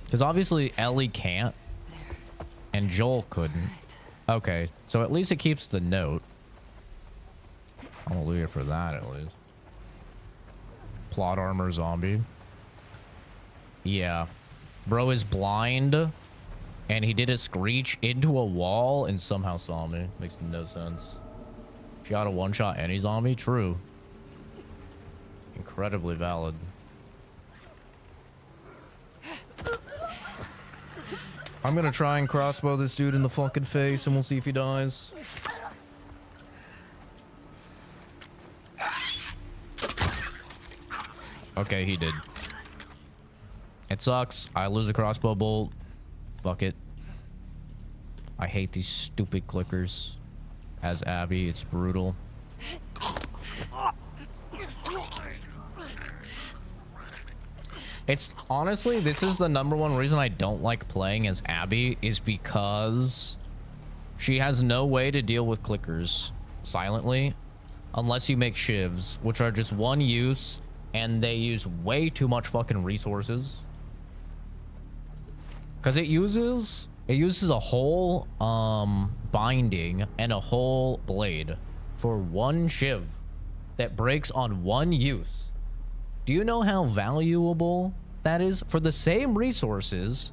Because obviously Ellie can't, and Joel couldn't. Okay, so at least it keeps the note. Hallelujah for that, at least. Plot armor zombie. Yeah. Bro is blind, and he did a screech into a wall and somehow saw me. Makes no sense. Shot a one-shot any zombie? True. Incredibly valid. I'm gonna try and crossbow this dude in the fucking face, and we'll see if he dies. Okay, he did. It sucks. I lose a crossbow bolt. Fuck it. I hate these stupid clickers. As Abby, it's brutal. It's honestly, this is the #1 reason I don't like playing as Abby, is because she has no way to deal with clickers silently unless you make shivs, which are just one use, and they use way too much fucking resources. Because it uses a whole binding and a whole blade for one shiv that breaks on one use. Do you know how valuable that is? For the same resources,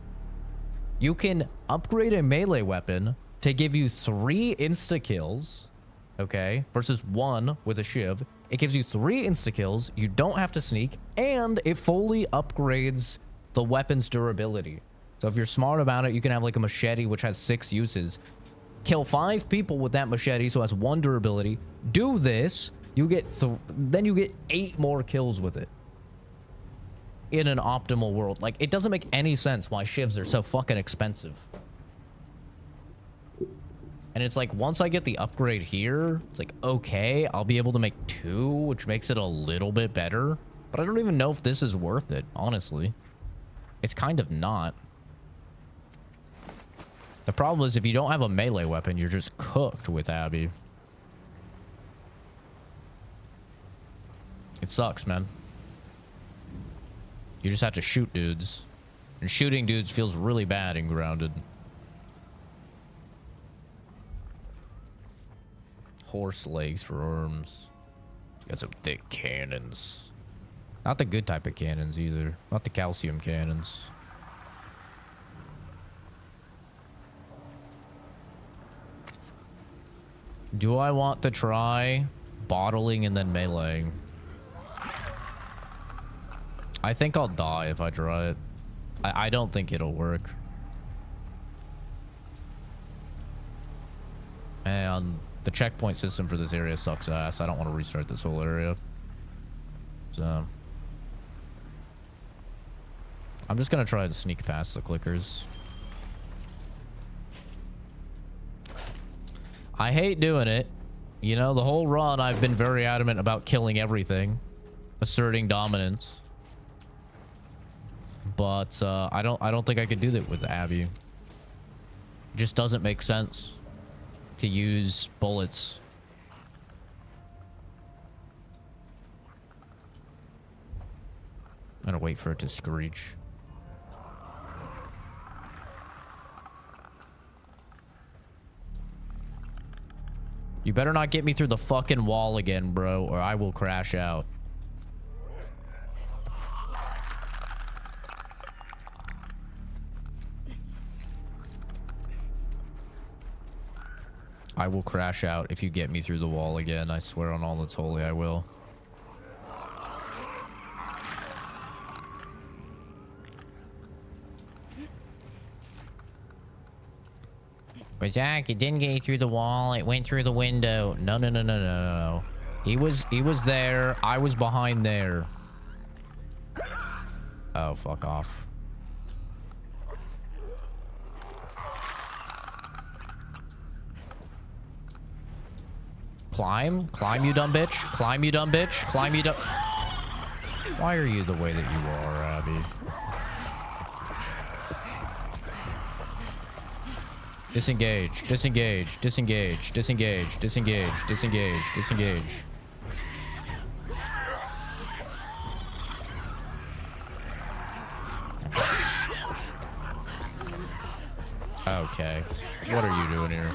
you can upgrade a melee weapon to give you 3 insta-kills, okay, versus 1 with a shiv. It gives you 3 insta-kills, you don't have to sneak, and it fully upgrades the weapon's durability. So if you're smart about it, you can have like a machete which has 6 uses. Kill 5 people with that machete, so it has 1 durability. Do this, you get then you get 8 more kills with it. In an optimal world. Like, it doesn't make any sense why shivs are so fucking expensive. And it's like, once I get the upgrade here, it's like, okay, I'll be able to make 2, which makes it a little bit better. But I don't even know if this is worth it, honestly. It's kind of not. The problem is if you don't have a melee weapon, you're just cooked with Abby. It sucks, man. You just have to shoot dudes. And shooting dudes feels really bad in Grounded. Horse legs for arms. Got some thick cannons. Not the good type of cannons either. Not the calcium cannons. Do I want to try bottling and then meleeing? I think I'll die if I try it. I don't think it'll work. And the checkpoint system for this area sucks ass. I don't want to restart this whole area. So I'm just gonna try to sneak past the clickers. I hate doing it. You know, the whole run I've been very adamant about killing everything, asserting dominance. But I don't think I could do that with Abby. It just doesn't make sense to use bullets. I'm gonna wait for it to screech. You better not get me through the fucking wall again, bro, or I will crash out. I will crash out if you get me through the wall again. I swear on all that's holy, I will. But Zach, it didn't get you through the wall. It went through the window. No, no, no, no, no, no. He was there. I was behind there. Oh, fuck off. Climb? Climb, you dumb bitch. Climb, you dumb bitch. Climb, you dumb... Why are you the way that you are, Abby? Disengage. Disengage. Disengage. Disengage. Disengage. Disengage. Disengage. Okay. What are you doing here?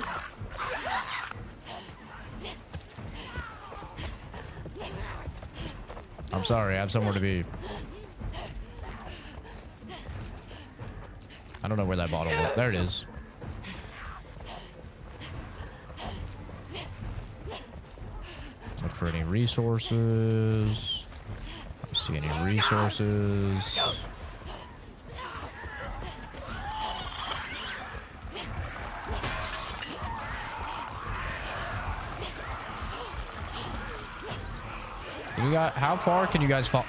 I'm sorry, I have somewhere to be. I don't know where that bottle was. There it is. Look for any resources. I don't see any resources. You got, how far can you guys fall?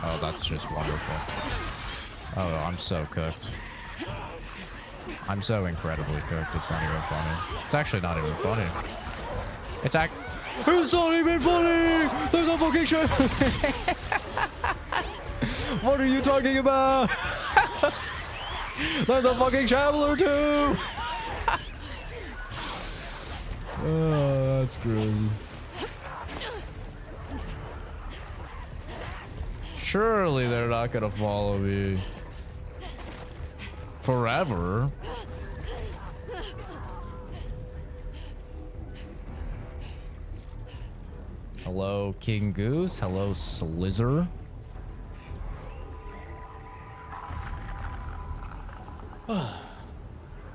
Oh, that's just wonderful. Oh, I'm so cooked. I'm so incredibly cooked. It's not even funny. It's actually not even funny. It's not even funny! There's no fucking shit! What are you talking about? There's a fucking traveler too! Oh, that's crazy. Surely they're not gonna follow me forever. Hello, King Goose. Hello, Slizzer.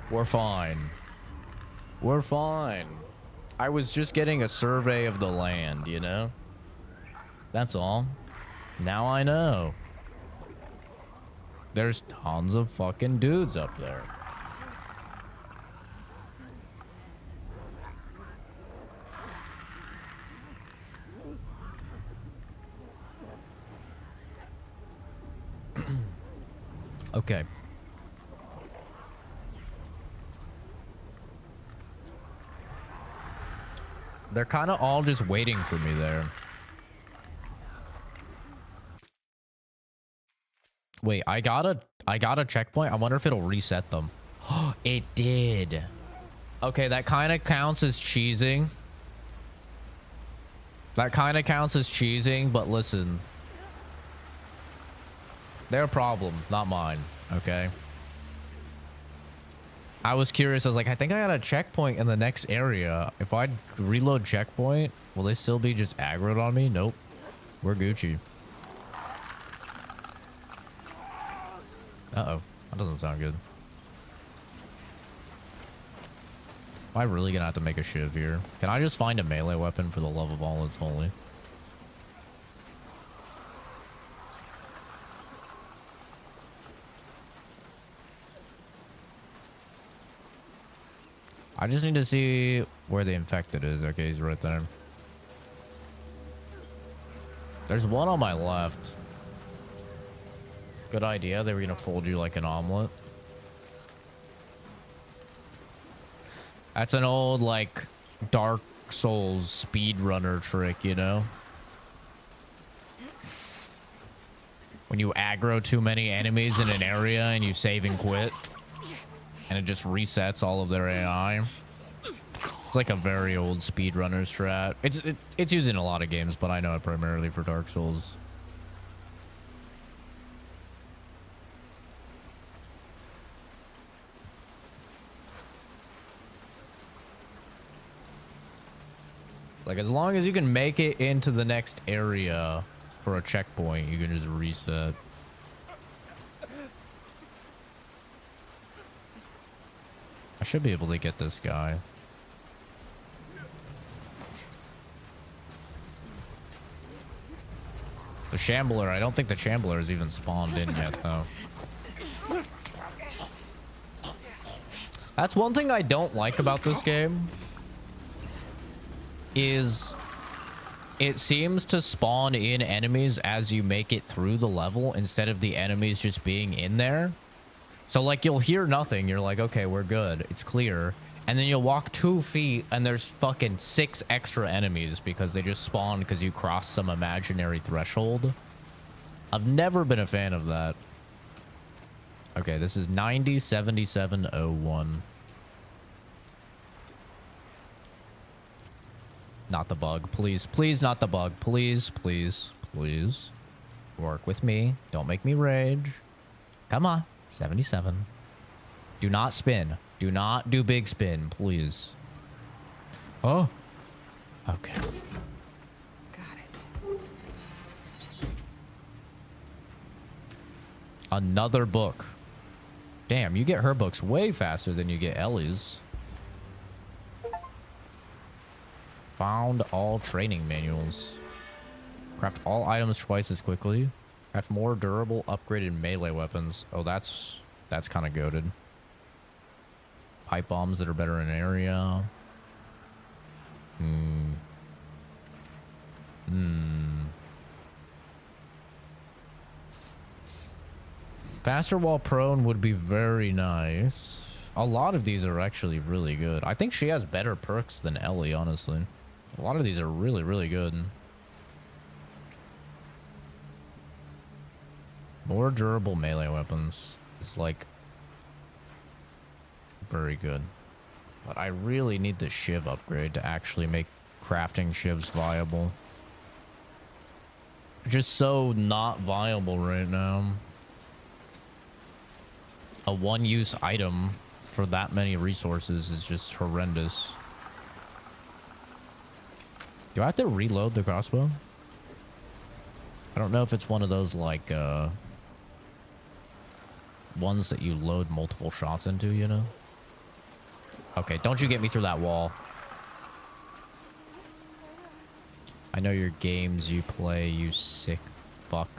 We're fine. We're fine. I was just getting a survey of the land, you know? That's all. Now I know. There's tons of fucking dudes up there. Okay. They're kind of all just waiting for me there. Wait, I got a checkpoint. I wonder if it'll reset them. It did. Okay, that kind of counts as cheesing. That kind of counts as cheesing, but listen. Their problem, not mine, okay? I was curious. I was like, I think I got a checkpoint in the next area. If I reload checkpoint, will they still be just aggroed on me? Nope. We're Gucci. Uh-oh. That doesn't sound good. Am I really gonna have to make a shiv here? Can I just find a melee weapon for the love of all that's holy? I just need to see where the infected is. Okay, he's right there. There's one on my left. Good idea. They were gonna fold you like an omelet. That's an old, like, Dark Souls speedrunner trick, you know? When you aggro too many enemies in an area and you save and quit, and it just resets all of their AI. It's like a very old speedrunner strat. It's used in a lot of games, but I know it primarily for Dark Souls. Like, as long as you can make it into the next area for a checkpoint, you can just reset. I should be able to get this guy. The Shambler, I don't think the Shambler is even spawned in yet, though. That's one thing I don't like about this game. Is it seems to spawn in enemies as you make it through the level instead of the enemies just being in there. So like you'll hear nothing. You're like, okay, we're good. It's clear. And then you'll walk 2 feet and there's fucking 6 extra enemies because they just spawned because you crossed some imaginary threshold. I've never been a fan of that. Okay, this is 907701. Not the bug. Please, please, not the bug. Please, please, please. Work with me. Don't make me rage. Come on. 77. Do not spin. Do not do big spin, please. Oh. Okay. Got it. Another book. Damn, you get her books way faster than you get Ellie's. Found all training manuals. Craft all items twice as quickly. Craft more durable upgraded melee weapons. Oh, that's kind of goated. Pipe bombs that are better in an area. Faster while prone would be very nice. A lot of these are actually really good. I think she has better perks than Ellie, honestly. A lot of these are really, really good. More durable melee weapons is like very good. But I really need the shiv upgrade to actually make crafting shivs viable. Just so not viable right now. A one-use item for that many resources is just horrendous. Do I have to reload the crossbow? I don't know if it's one of those like ones that you load multiple shots into, you know? Okay, don't you get me through that wall. I know your games you play, you sick fuck.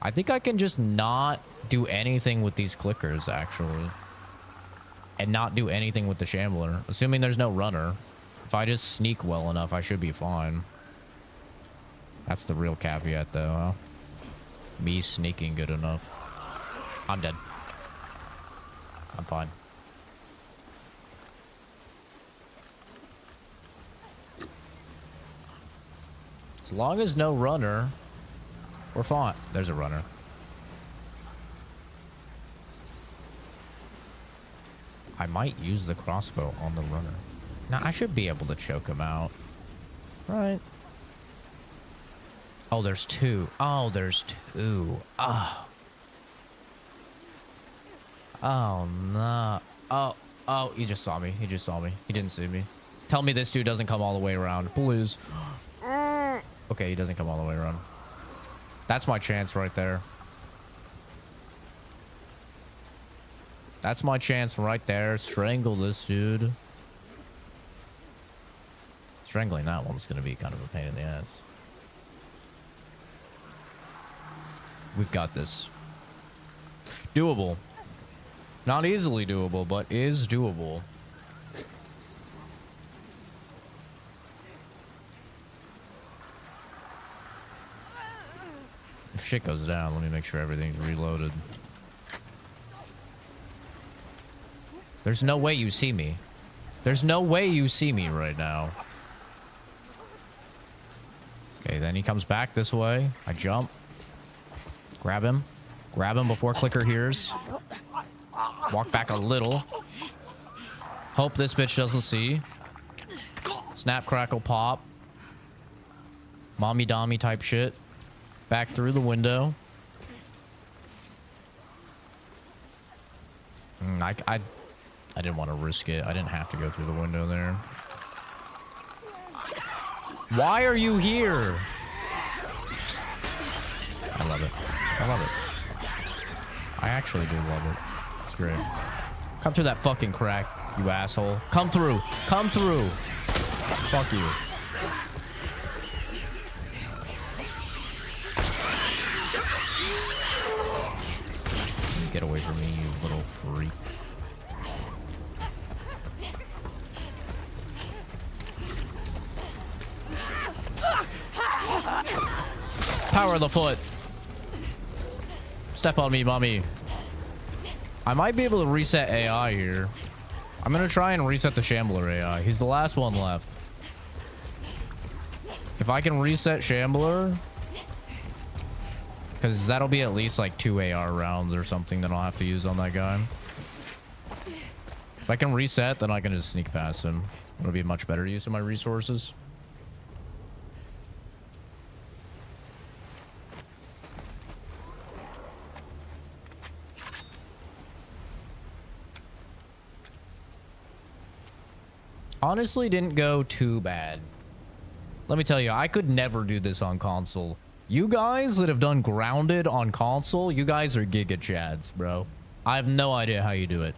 I think I can just not do anything with these clickers, actually. And not do anything with the Shambler. Assuming there's no runner. If I just sneak well enough, I should be fine. That's the real caveat, though, huh? Me sneaking good enough. I'm dead. I'm fine. As long as no runner, we're fine. There's a runner. I might use the crossbow on the runner. Now, I should be able to choke him out. Right. Oh, there's two. Oh, there's two. Oh. Oh, no. Oh, he just saw me. He just saw me. He didn't see me. Tell me this dude doesn't come all the way around. Please. Okay, he doesn't come all the way around. That's my chance right there. That's my chance right there. Strangle this dude. Strangling that one's going to be kind of a pain in the ass. We've got this. Doable. Not easily doable, but is doable. If shit goes down, let me make sure everything's reloaded. There's no way you see me. There's no way you see me right now. Okay, then he comes back this way. I jump. Grab him. Grab him before clicker hears. Walk back a little. Hope this bitch doesn't see. Snap, crackle, pop. Mommy dommy type shit. Back through the window. I didn't want to risk it. I didn't have to go through the window there. Why are you here? I love it. I love it. I actually do love it. It's great. Come through that fucking crack, you asshole. Come through. Come through. Fuck you. Get away from me, you little freak. Power of the foot. Step on me, mommy. I might be able to reset AI here. I'm gonna try and reset the Shambler AI. He's the last one left. If I can reset Shambler, because that'll be at least like 2 AR rounds or something that I'll have to use on that guy. If I can reset, then I can just sneak past him. It'll be a much better use of my resources. Honestly, didn't go too bad. Let me tell you, I could never do this on console. You guys that have done Grounded on console, you guys are Giga Chads, bro. I have no idea how you do it.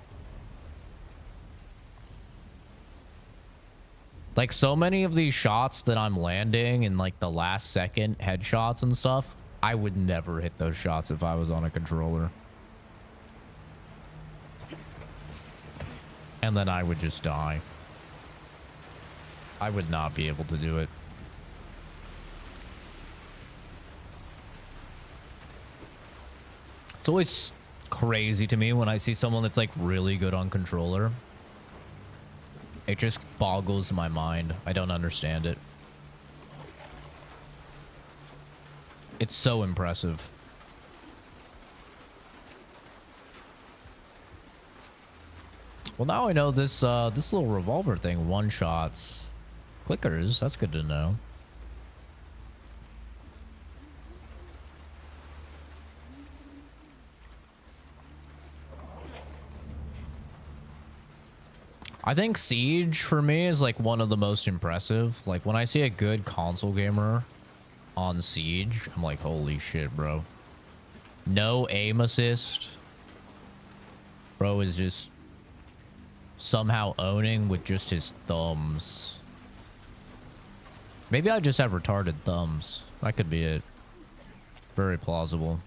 Like, so many of these shots that I'm landing in, like, the last second headshots and stuff, I would never hit those shots if I was on a controller. And then I would just die. I would not be able to do it. It's always crazy to me when I see someone that's like really good on controller. It just boggles my mind. I don't understand it. It's so impressive. Well, now I know this this little revolver thing one-shots clickers. That's good to know. I think Siege for me is like one of the most impressive. Like when I see a good console gamer on Siege, I'm like, holy shit, bro. No aim assist. Bro is just somehow owning with just his thumbs. Maybe I just have retarded thumbs. That could be it. Very plausible.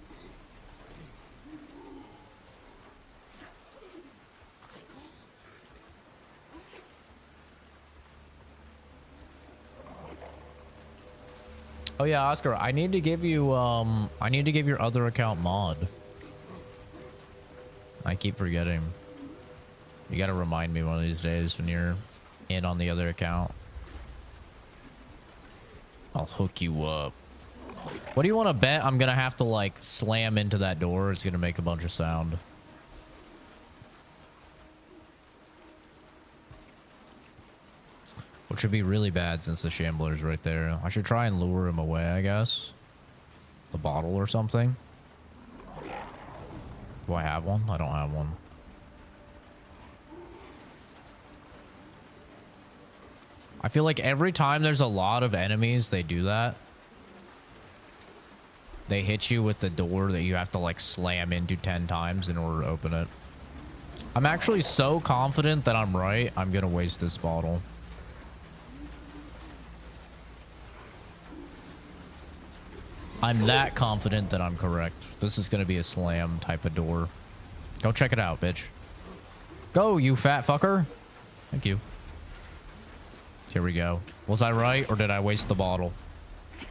Oh yeah, Oscar, I need to give you your other account mod. I keep forgetting. You gotta remind me one of these days when you're in on the other account. I'll hook you up. What do you want to bet I'm gonna have to like slam into that door? It's gonna make a bunch of sound. Which would be really bad since the Shambler's right there. I should try and lure him away, I guess. The bottle or something. Do I have one? I don't have one. I feel like every time there's a lot of enemies, they do that. They hit you with the door that you have to like slam into 10 times in order to open it. I'm actually so confident that I'm right. I'm gonna waste this bottle. I'm that confident that I'm correct. This is gonna be a slam type of door. Go check it out, bitch. Go, you fat fucker. Thank you. Here we go. Was I right or did I waste the bottle?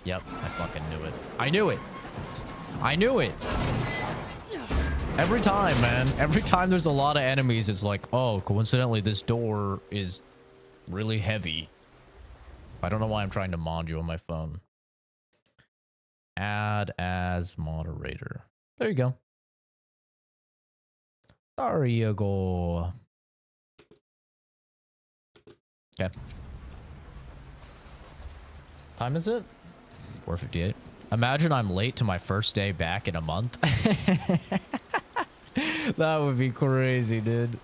Yep, I fucking knew it. I knew it. I knew it. Every time, man. Every time there's a lot of enemies, it's like, oh, coincidentally, this door is really heavy. I don't know why I'm trying to mod you on my phone. Add as moderator. There you go. There you go. Okay. Time is it? 4:58. Imagine I'm late to my first day back in a month. That would be crazy, dude.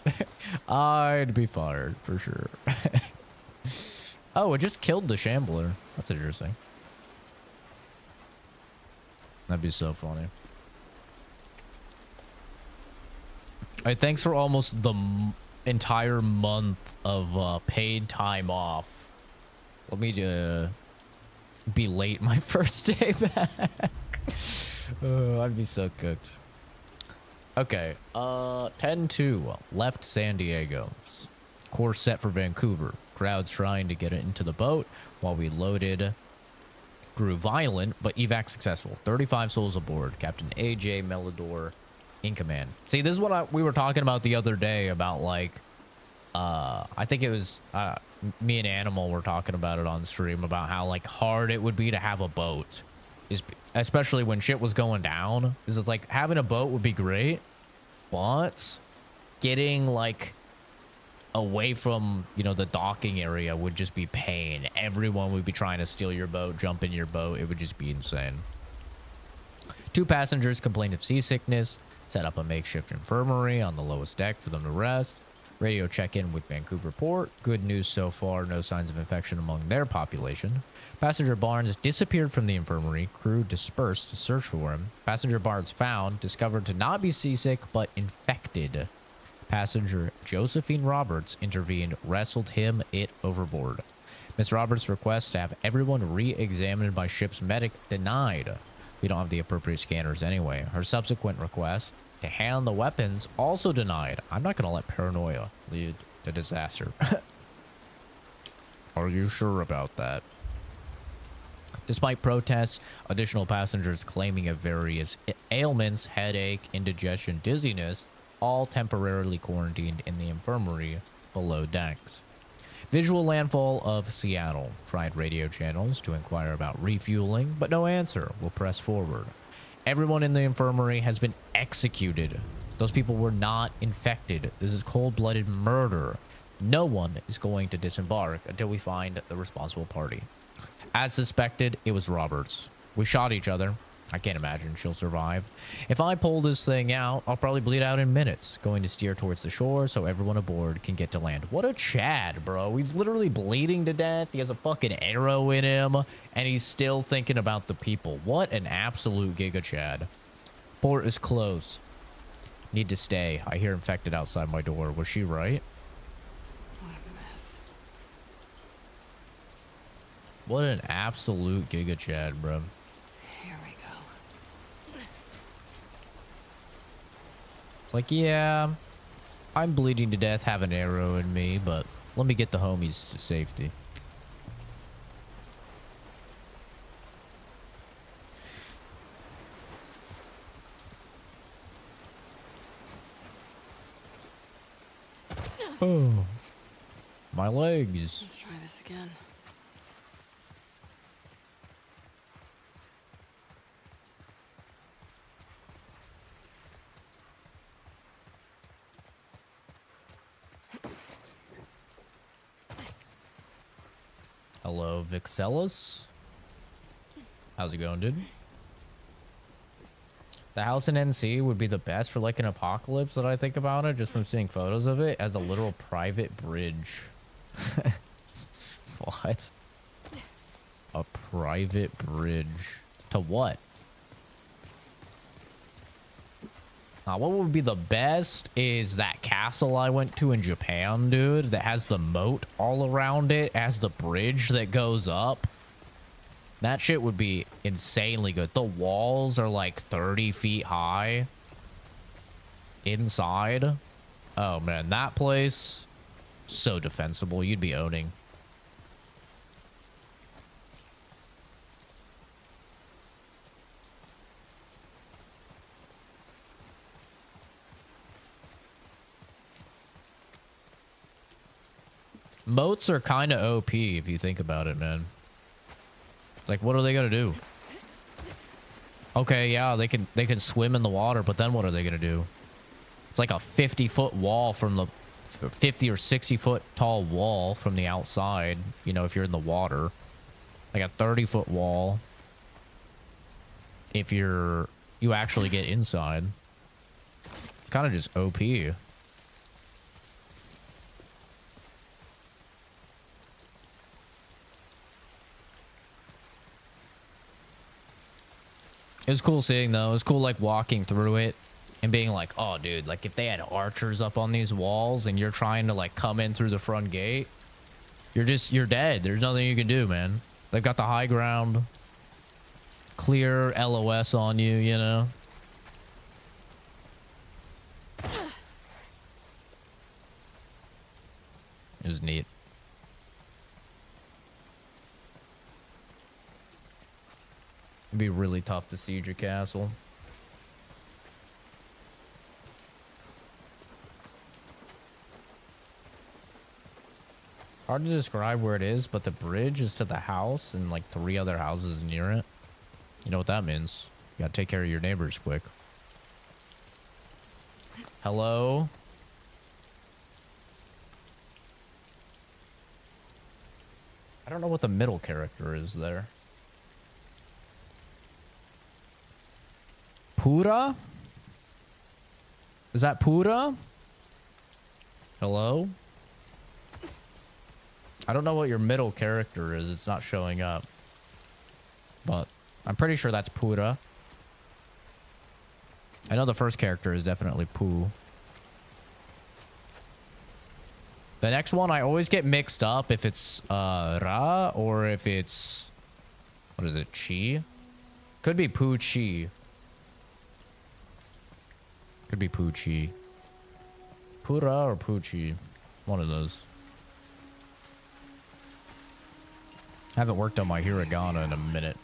I'd be fired for sure. Oh, it just killed the Shambler. That's interesting. That'd be so funny. Alright, thanks for almost the entire month of paid time off. Let me be late my first day back. I'd be so cooked. Okay, 10-2 left San Diego. Course set for Vancouver. Crowds trying to get into the boat while we loaded. Grew violent, but evac successful. 35 souls aboard. Captain AJ Melidor in command. See, this is what we were talking about the other day about, like, I think it was me and Animal were talking about it on stream about how, like, hard it would be to have a boat. Especially when shit was going down. It's like, having a boat would be great, but getting, like, away from, you know, the docking area would just be pain. Everyone would be trying to steal your boat, jump in your boat. It would just be insane. 2 passengers complained of seasickness. Set up a makeshift infirmary on the lowest deck for them to rest. Radio check-in with Vancouver Port. Good news so far, no signs of infection among their population. Passenger Barnes disappeared from the infirmary. Crew dispersed to search for him. Passenger Barnes found, discovered to not be seasick, but infected. Passenger Josephine Roberts intervened, wrestled it overboard. Miss Roberts' request to have everyone re-examined by ship's medic denied. We don't have the appropriate scanners anyway. Her subsequent request to hand the weapons also denied. I'm not going to let paranoia lead to disaster. Are you sure about that? Despite protests, additional passengers claiming of various ailments, headache, indigestion, dizziness, all temporarily quarantined in the infirmary below decks. Visual landfall of Seattle. Tried radio channels to inquire about refueling, but no answer. Will press forward. Everyone in the infirmary has been executed. Those people were not infected. This is cold-blooded murder. No one is going to disembark until we find the responsible party. As suspected, it was Roberts. We shot each other. I can't imagine she'll survive. If I pull this thing out, I'll probably bleed out in minutes. Going to steer towards the shore so everyone aboard can get to land. What a Chad, bro. He's literally bleeding to death. He has a fucking arrow in him. And he's still thinking about the people. What an absolute Giga Chad. Port is close. Need to stay. I hear infected outside my door. Was she right? What a mess. What an absolute Giga Chad, bro. Here we go. Like, yeah, I'm bleeding to death, have an arrow in me, but let me get the homies to safety. Oh, my legs. Let's try this again. Hello, Vixellus. How's it going, dude? The house in NC would be the best for like an apocalypse that I think about it, just from seeing photos of it, as a literal private bridge. What? A private bridge. To what? What would be the best is that castle I went to in Japan, dude, that has the moat all around it, as the bridge that goes up. That shit would be insanely good. The walls are like 30 feet high inside. Oh man, that place, so defensible. You'd be owning. Moats are kind of OP if you think about it, man. It's like, what are they gonna do? Okay, yeah, they can swim in the water, but then what are they gonna do? It's like a 50-foot wall from the 50 or 60-foot tall wall from the outside. You know, if you're in the water, like a 30-foot wall. If you actually get inside, it's kind of just OP. It was cool seeing, though. It was cool, like, walking through it and being like, oh, dude, like, if they had archers up on these walls and you're trying to, like, come in through the front gate, you're dead. There's nothing you can do, man. They've got the high ground. Clear LOS on you, you know? It was neat. It'd be really tough to siege a castle. Hard to describe where it is, but the bridge is to the house and like 3 other houses near it. You know what that means. You gotta take care of your neighbors quick. Hello? I don't know what the middle character is there. Pura? Is that Pura? Hello? I don't know what your middle character is. It's not showing up. But I'm pretty sure that's Pura. I know the first character is definitely Poo. The next one, I always get mixed up if it's Ra or if it's... What is it? Chi? Could be Poo Chi. Could be Poochie. Pura or Poochie. One of those. Haven't worked on my hiragana in a minute.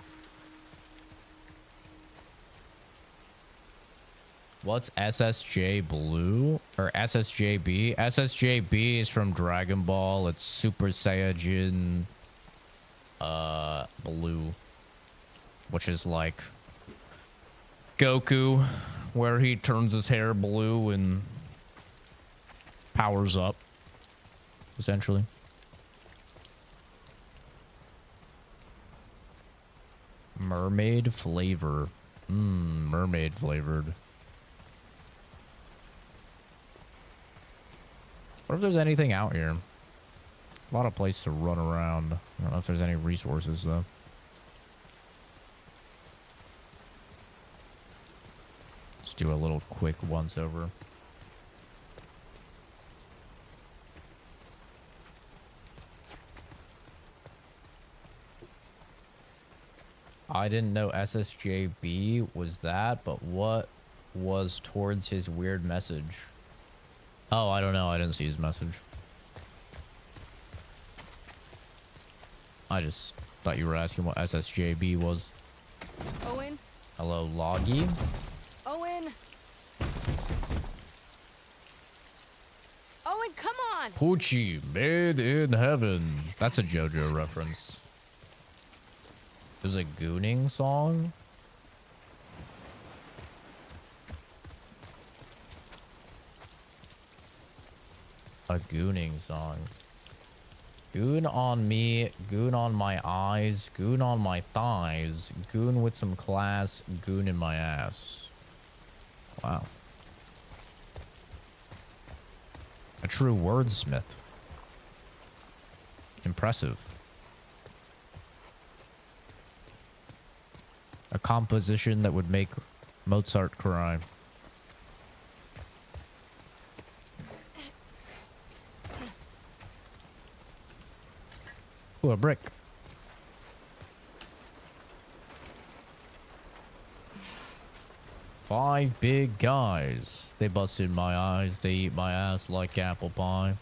What's SSJ Blue? Or SSJB? SSJB is from Dragon Ball. It's Super Saiyajin Blue. Which is like Goku, where he turns his hair blue and powers up, essentially. Mermaid flavor. Mermaid flavored. What if there's anything out here? A lot of place to run around. I don't know if there's any resources, though. Let's do a little quick once over. I didn't know SSJB was that, but what was towards his weird message? Oh, I don't know. I didn't see his message. I just thought you were asking what SSJB was. Owen? Hello, Loggy? Owen? Owen, come on! Poochie, made in heaven. That's a JoJo reference. It was a gooning song? A gooning song. Goon on me, goon on my eyes, goon on my thighs, goon with some class, goon in my ass. Wow. A true wordsmith. Impressive. A composition that would make Mozart cry. Ooh, a brick. Five big guys. They bust in my eyes. They eat my ass like apple pie.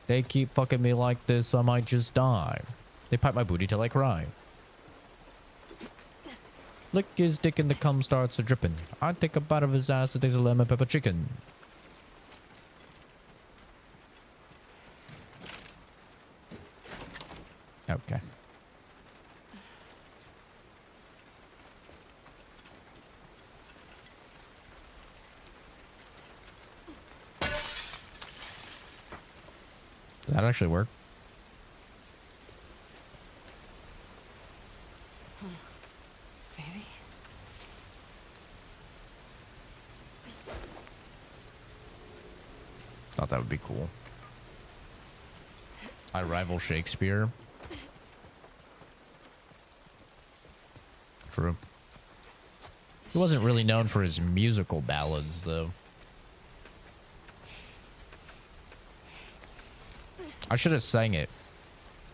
They keep fucking me like this, I might just die. They pipe my booty till I cry. Lick his dick and the cum starts a dripping. I take a bite of his ass, it tastes a lemon pepper chicken. Okay. Did that actually work? Maybe. Thought that would be cool. I rival Shakespeare. True. He wasn't really known for his musical ballads, though. I should have sang it.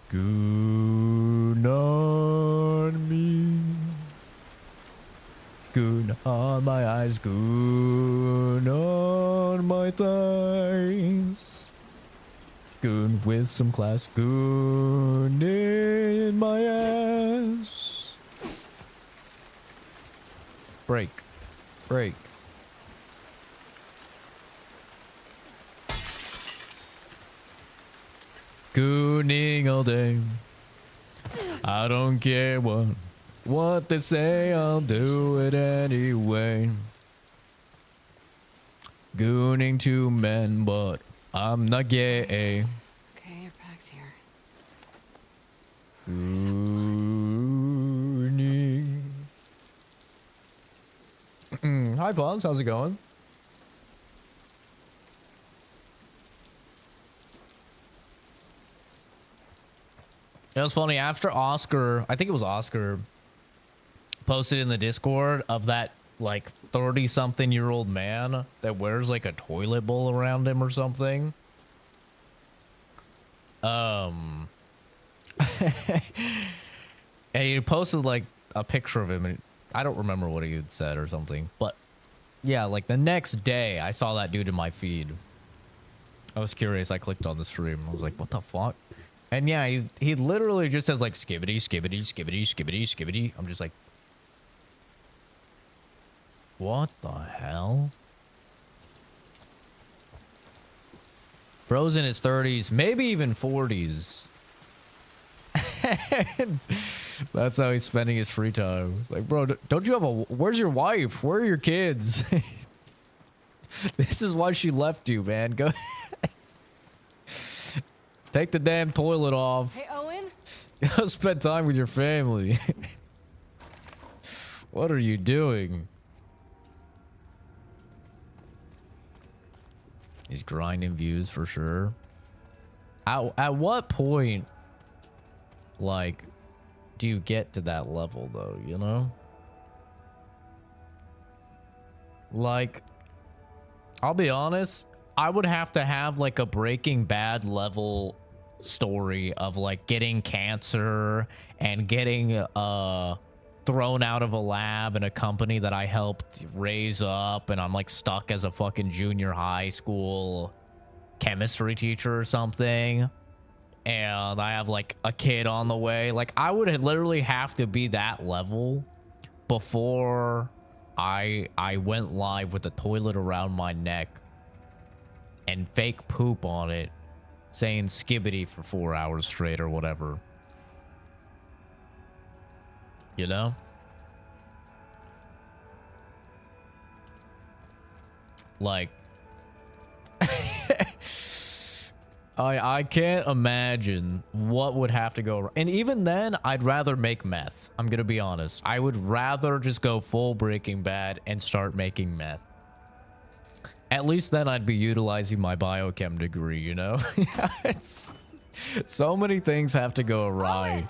Goon on me. Goon on my eyes. Goon on my thighs. Goon with some class. Goon in my ass. Break. Break. Gooning all day. I don't care what they say, I'll do it anyway. Gooning to men, but I'm not gay. Okay, your pack's here. Gooning. Hi, Fonz. How's it going? It was funny after Oscar, I think it was Oscar, posted in the Discord of that like 30-something-year-old man that wears like a toilet bowl around him or something. And he posted like a picture of him, and I don't remember what he had said or something, but yeah, like the next day I saw that dude in my feed. I was curious. I clicked on the stream. I was like, what the fuck? And yeah, he literally just says like skibbity, skibbity, skibbity, skibbity, skibbity. I'm just like, what the hell? Bro's in his 30s, maybe even 40s. That's how he's spending his free time. Like, bro, don't you have a... Where's your wife? Where are your kids? This is why she left you, man. Go... Take the damn toilet off. Hey, Owen? Go spend time with your family. What are you doing? He's grinding views for sure. At what point, like, do you get to that level, though, you know? Like, I'll be honest, I would have to have, like, a Breaking Bad level story of, like, getting cancer and getting, thrown out of a lab in a company that I helped raise up, and I'm, like, stuck as a fucking junior high school chemistry teacher or something. And I have like a kid on the way. Like, I would literally have to be that level before I went live with a toilet around my neck and fake poop on it, saying skibbity for 4 hours straight or whatever. You know? Like, I can't imagine what would have to go wrong. And even then, I'd rather make meth. I'm gonna be honest. I would rather just go full Breaking Bad and start making meth. At least then I'd be utilizing my biochem degree, you know? So many things have to go awry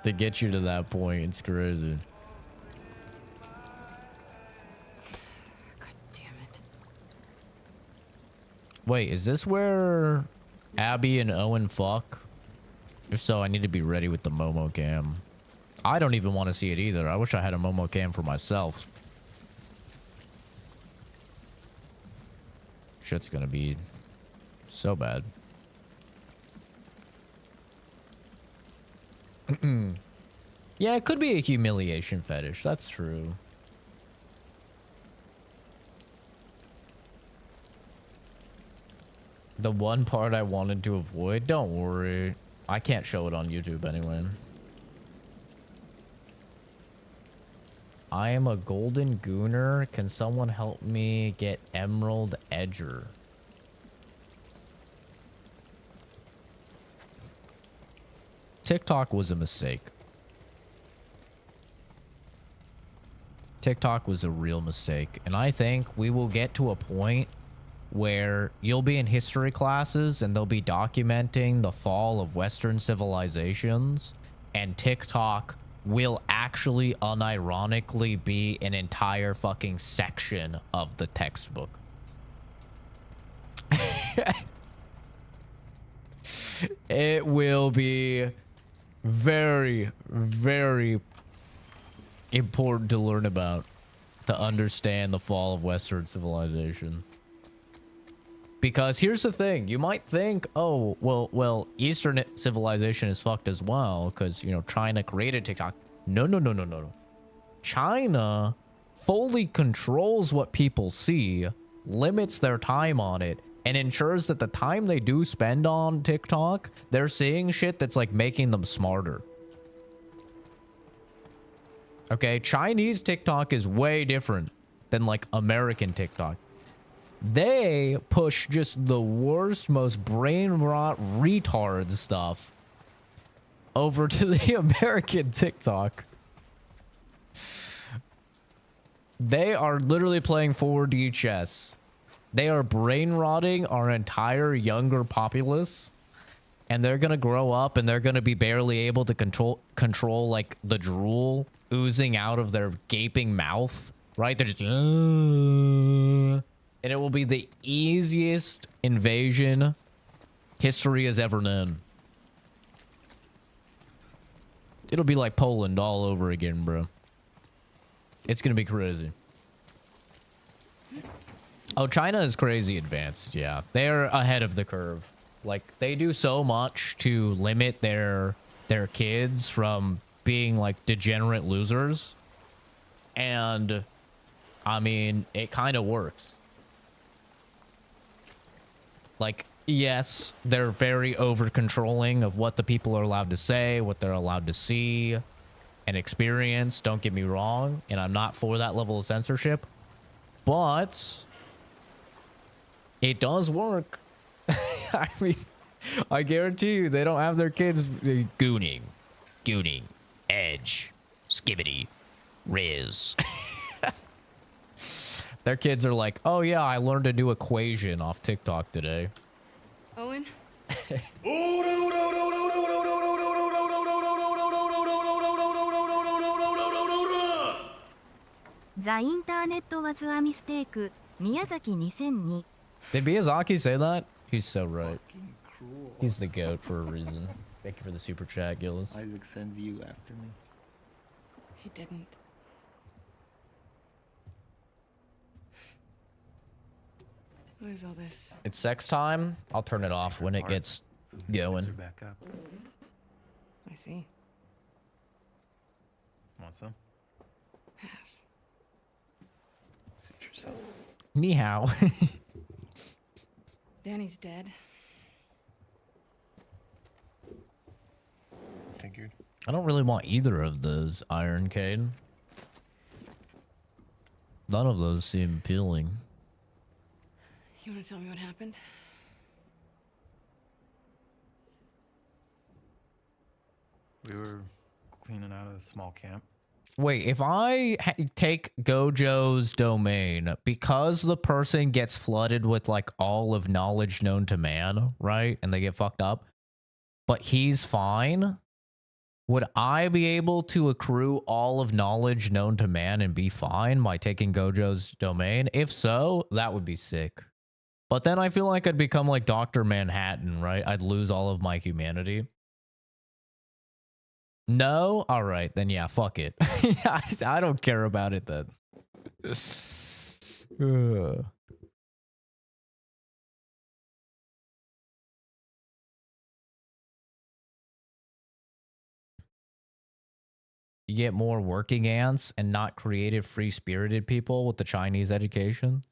to get you to that point. It's crazy. God damn it. Wait, is this where Abby and Owen fuck? If so, I need to be ready with the Momo cam. I don't even want to see it either. I wish I had a Momo cam for myself. Shit's gonna be so bad. Yeah, it could be a humiliation fetish. That's true. The one part I wanted to avoid, don't worry. I can't show it on YouTube anyway. I am a golden gooner. Can someone help me get Emerald Edger? TikTok was a mistake. TikTok was a real mistake. And I think we will get to a point where you'll be in history classes and they'll be documenting the fall of Western civilizations, and TikTok will actually unironically be an entire fucking section of the textbook. It will be very, very important to learn about, to understand the fall of Western civilization. Because here's the thing, you might think, oh, well, Eastern civilization is fucked as well, because, you know, China created TikTok. No. China fully controls what people see, limits their time on it, and ensures that the time they do spend on TikTok, they're seeing shit that's like making them smarter. Okay, Chinese TikTok is way different than like American TikTok. They push just the worst, most brain rot retard stuff over to the American TikTok. They are literally playing 4D chess. They are brain rotting our entire younger populace, and they're gonna grow up and they're gonna be barely able to control like the drool oozing out of their gaping mouth, right? They're just and it will be the easiest invasion history has ever known. It'll be like Poland all over again, bro. It's gonna be crazy. Oh, China is crazy advanced, yeah. They're ahead of the curve. Like, they do so much to limit their kids from being, like, degenerate losers. And, I mean, it kind of works. Like, yes, they're very over-controlling of what the people are allowed to say, what they're allowed to see and experience. Don't get me wrong, and I'm not for that level of censorship. But it does work. I mean, I guarantee you they don't have their kids gooning, edge, skibbity, riz. Their kids are like, oh yeah, I learned a new equation off TikTok today. Owen? The internet was a mistake. Miyazaki 2002. Did Miyazaki say that? He's so right. He's the GOAT for a reason. Thank you for the super chat, Gillis. Isaac sends you after me. He didn't. What is all this? It's sex time. I'll turn it off when it gets going. Back up. I see. Want some? Pass. Suit yourself. Ni hao. Danny's dead. Figured. I don't really want either of those, Iron Cade. None of those seem appealing. You want to tell me what happened? We were cleaning out a small camp. Wait, if I take Gojo's domain, because the person gets flooded with like all of knowledge known to man, right? And they get fucked up, but he's fine. Would I be able to accrue all of knowledge known to man and be fine by taking Gojo's domain? If so, that would be sick. But then I feel like I'd become like Dr. Manhattan, right? I'd lose all of my humanity. No? All right, then yeah, fuck it. Yeah, I don't care about it then. Ugh. You get more working ants and not creative, free-spirited people with the Chinese education.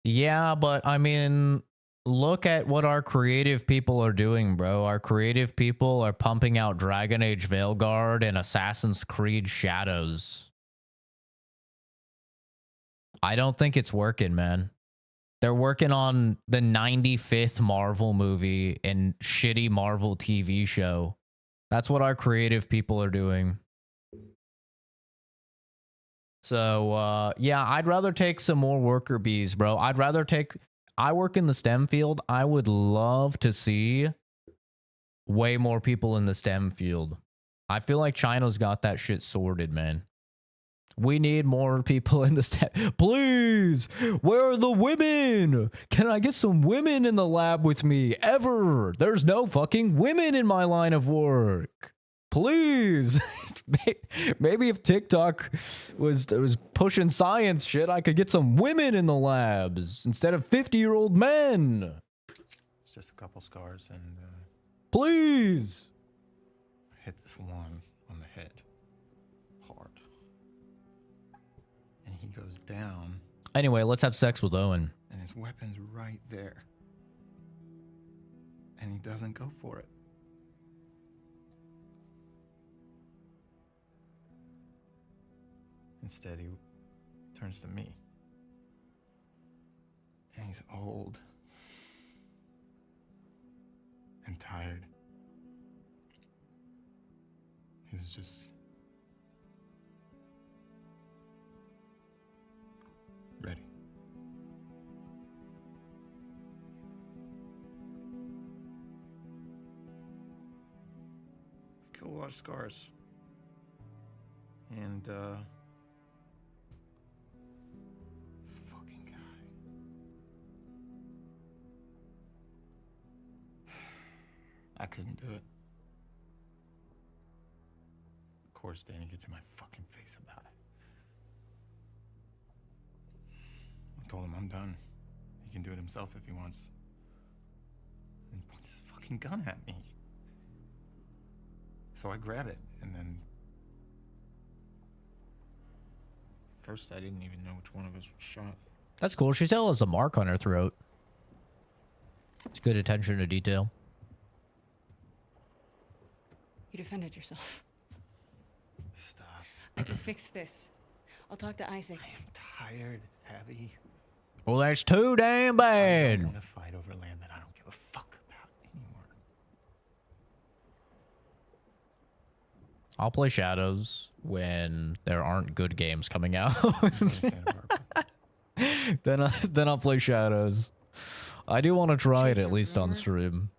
Yeah, but I mean, look at what our creative people are doing, bro. Our creative people are pumping out Dragon Age Veilguard and Assassin's Creed Shadows. I don't think it's working, man. They're working on the 95th Marvel movie and shitty Marvel TV show. That's what our creative people are doing. So, yeah, I'd rather take some more worker bees, bro. I work in the STEM field. I would love to see way more people in the STEM field. I feel like China's got that shit sorted, man. We need more people in the STEM. Please, where are the women? Can I get some women in the lab with me? Ever. There's no fucking women in my line of work. Please. Maybe if TikTok was pushing science shit, I could get some women in the labs instead of 50-year-old men. It's just a couple scars and Please. I hit this one on the head hard. And he goes down. Anyway, let's have sex with Owen. And his weapon's right there. And he doesn't go for it. Instead, he turns to me. And he's old. And tired. He was just ready. I've killed a lot of scars. And fucking guy. I couldn't do it. Of course, Danny gets in my fucking face about it. I told him I'm done. He can do it himself if he wants. And he points his fucking gun at me. So I grab it, and then... First, I didn't even know which one of us was shot. That's cool. She still has a mark on her throat. It's good attention to detail. You defended yourself. Stop. I can fix this. I'll talk to Isaac. I am tired, Abby. Well, that's too damn I bad. don't want to fight over land that I don't give a fuck about anymore. I'll play Shadows when there aren't good games coming out. then I'll play Shadows. I do want to try it at least on stream.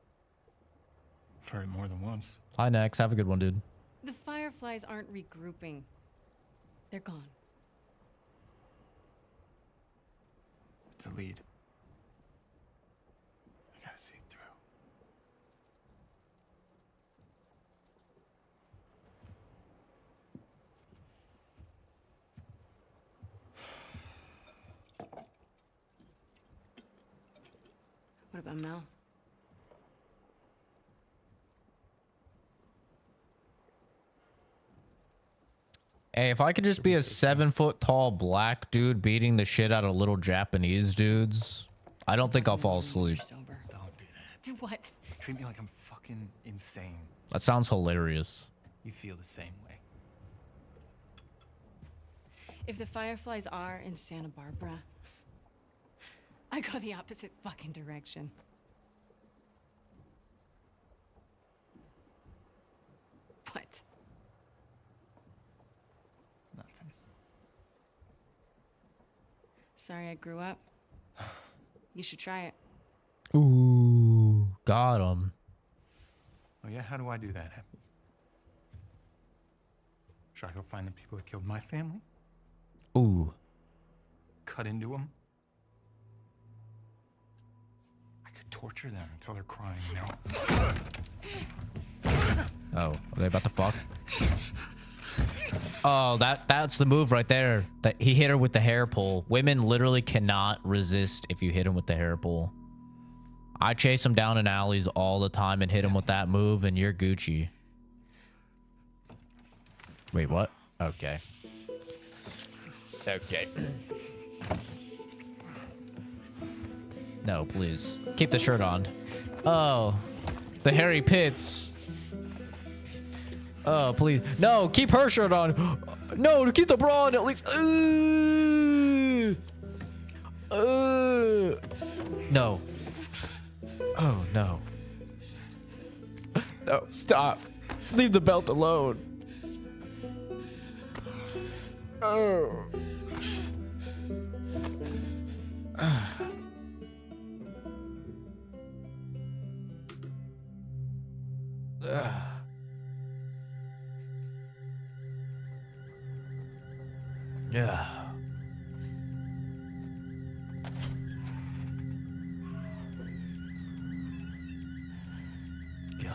I've heard it more than once. Hi, Nex. Have a good one, dude. The Fireflies aren't regrouping. They're gone. It's a lead. I gotta see it through. What about Mel? Hey, if I could just be a 7-foot-tall black dude beating the shit out of little Japanese dudes, I don't think I'll fall asleep. Sober. Don't do that. Do what? Treat me like I'm fucking insane. That sounds hilarious. You feel the same way. If the Fireflies are in Santa Barbara, I go the opposite fucking direction. Sorry I grew up. You should try it. Ooh, got him. Oh yeah, how do I do that, Happy? Should I go find the people that killed my family? Ooh. Cut into them? I could torture them until they're crying, you know? Oh, are they about to fuck? Oh, that's the move right there. That he hit her with the hair pull. Women literally cannot resist if you hit them with the hair pull. I chase them down in alleys all the time and hit them with that move, and you're Gucci. Wait, what? Okay. Okay. No, please. Keep the shirt on. Oh, the hairy pits. Oh, please. No, keep her shirt on. No, keep the bra on at least. No. Oh, no. No, stop. Leave the belt alone. Oh. Yeah. God.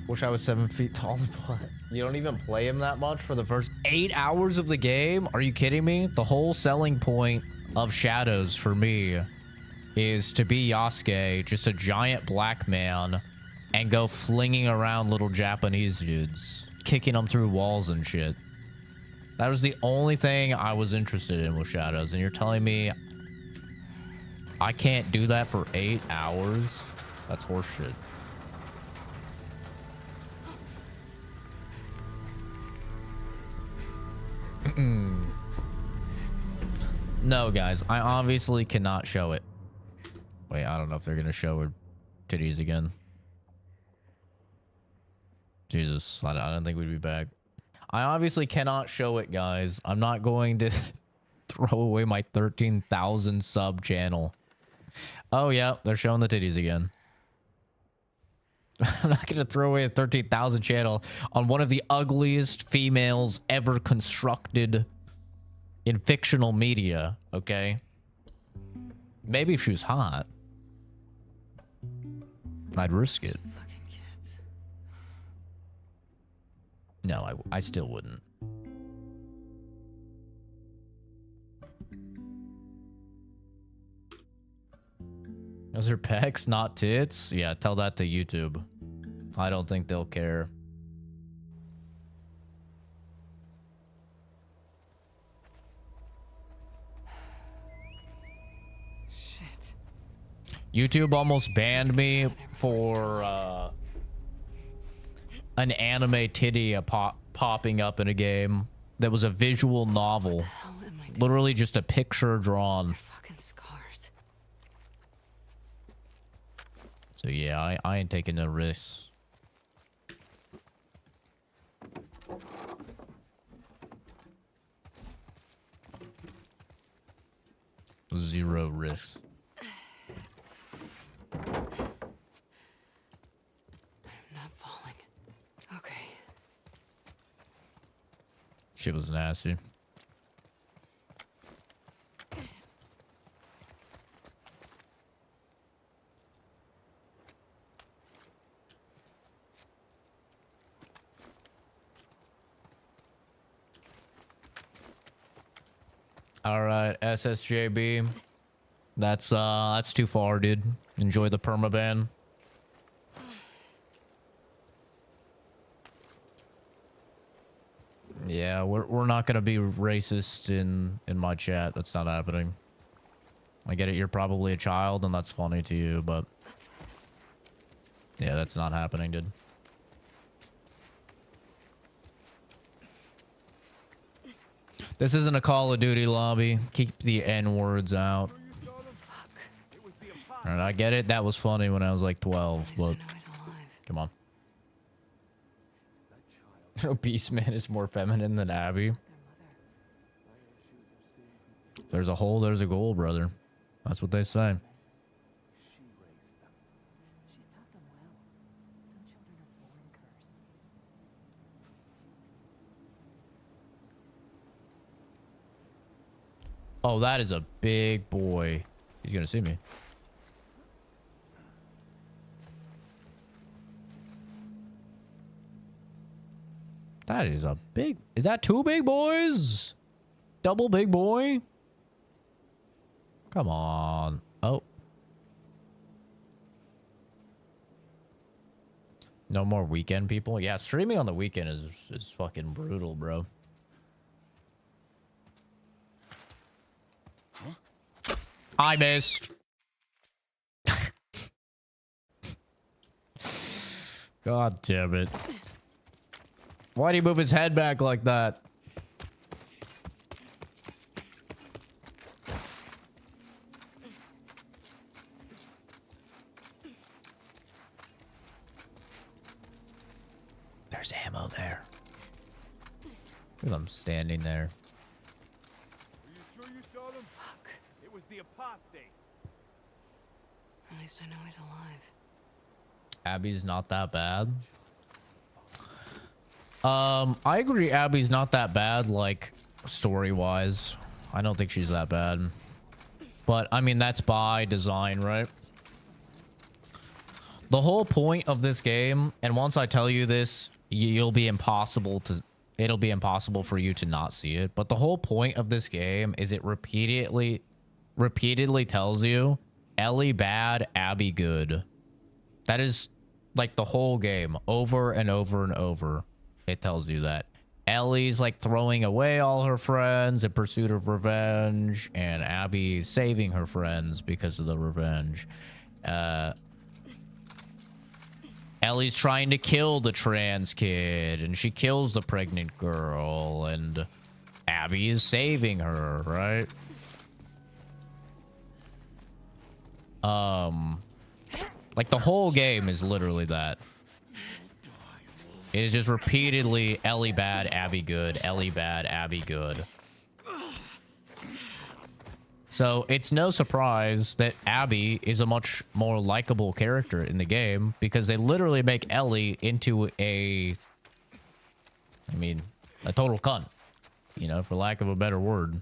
Wish I was 7 feet tall and play. You don't even play him that much for the first 8 hours of the game? Are you kidding me? The whole selling point of Shadows for me is to be Yasuke, just a giant black man, and go flinging around little Japanese dudes, kicking them through walls and shit. That was the only thing I was interested in with Shadows, and you're telling me I can't do that for 8 hours? That's horseshit. No, guys, I obviously cannot show it. Wait, I don't know if they're gonna show her titties again. Jesus, I don't think we'd be back. I obviously cannot show it, guys. I'm not going to throw away my 13,000 sub channel. Oh, yeah, they're showing the titties again. I'm not going to throw away a 13,000 channel on one of the ugliest females ever constructed in fictional media, okay? Maybe if she was hot, I'd risk it. Fucking kids. No, I still wouldn't. Those are pecs, not tits? Yeah, tell that to YouTube. I don't think they'll care. Shit. YouTube almost banned me for an anime titty popping up in a game that was a visual novel. What the hell am I doing? Literally just a picture drawn. Fucking scars. So yeah, I ain't taking no risks. Zero risks. I'm not falling. Okay. Shit was nasty. All right, SSJB. That's too far, dude. Enjoy the permaban. Yeah, we're not gonna be racist in my chat. That's not happening. I get it. You're probably a child, and that's funny to you, but yeah, that's not happening, dude. This isn't a Call of Duty lobby. Keep the N-words out. All right, I get it. That was funny when I was like 12, but come on. Beastman is more feminine than Abby. There's a hole, there's a goal, brother. That's what they say. Oh, that is a big boy. He's gonna see me. That is a big... Is that two big boys? Double big boy? Come on. Oh. No more weekend people? Yeah, streaming on the weekend is fucking brutal, bro. Huh? I missed. God damn it. Why'd he move his head back like that? There's ammo there. Look at them standing there. Are you sure you saw them? Fuck. It was the apostate. At least I know he's alive. Abby's not that bad. I agree Abby's not that bad, like, story-wise. I don't think she's that bad. But, I mean, that's by design, right? The whole point of this game, and once I tell you this, it'll be impossible for you to not see it. But the whole point of this game is it repeatedly tells you, Ellie bad, Abby good. That is, like, the whole game, over and over and over. It tells you that Ellie's like throwing away all her friends in pursuit of revenge, and Abby's saving her friends because of the revenge. Ellie's trying to kill the trans kid, and she kills the pregnant girl, and Abby is saving her, right? Like the whole game is literally that. It is just repeatedly Ellie bad, Abby good, Ellie bad, Abby good. So it's no surprise that Abby is a much more likable character in the game because they literally make Ellie into a total cunt, you know, for lack of a better word.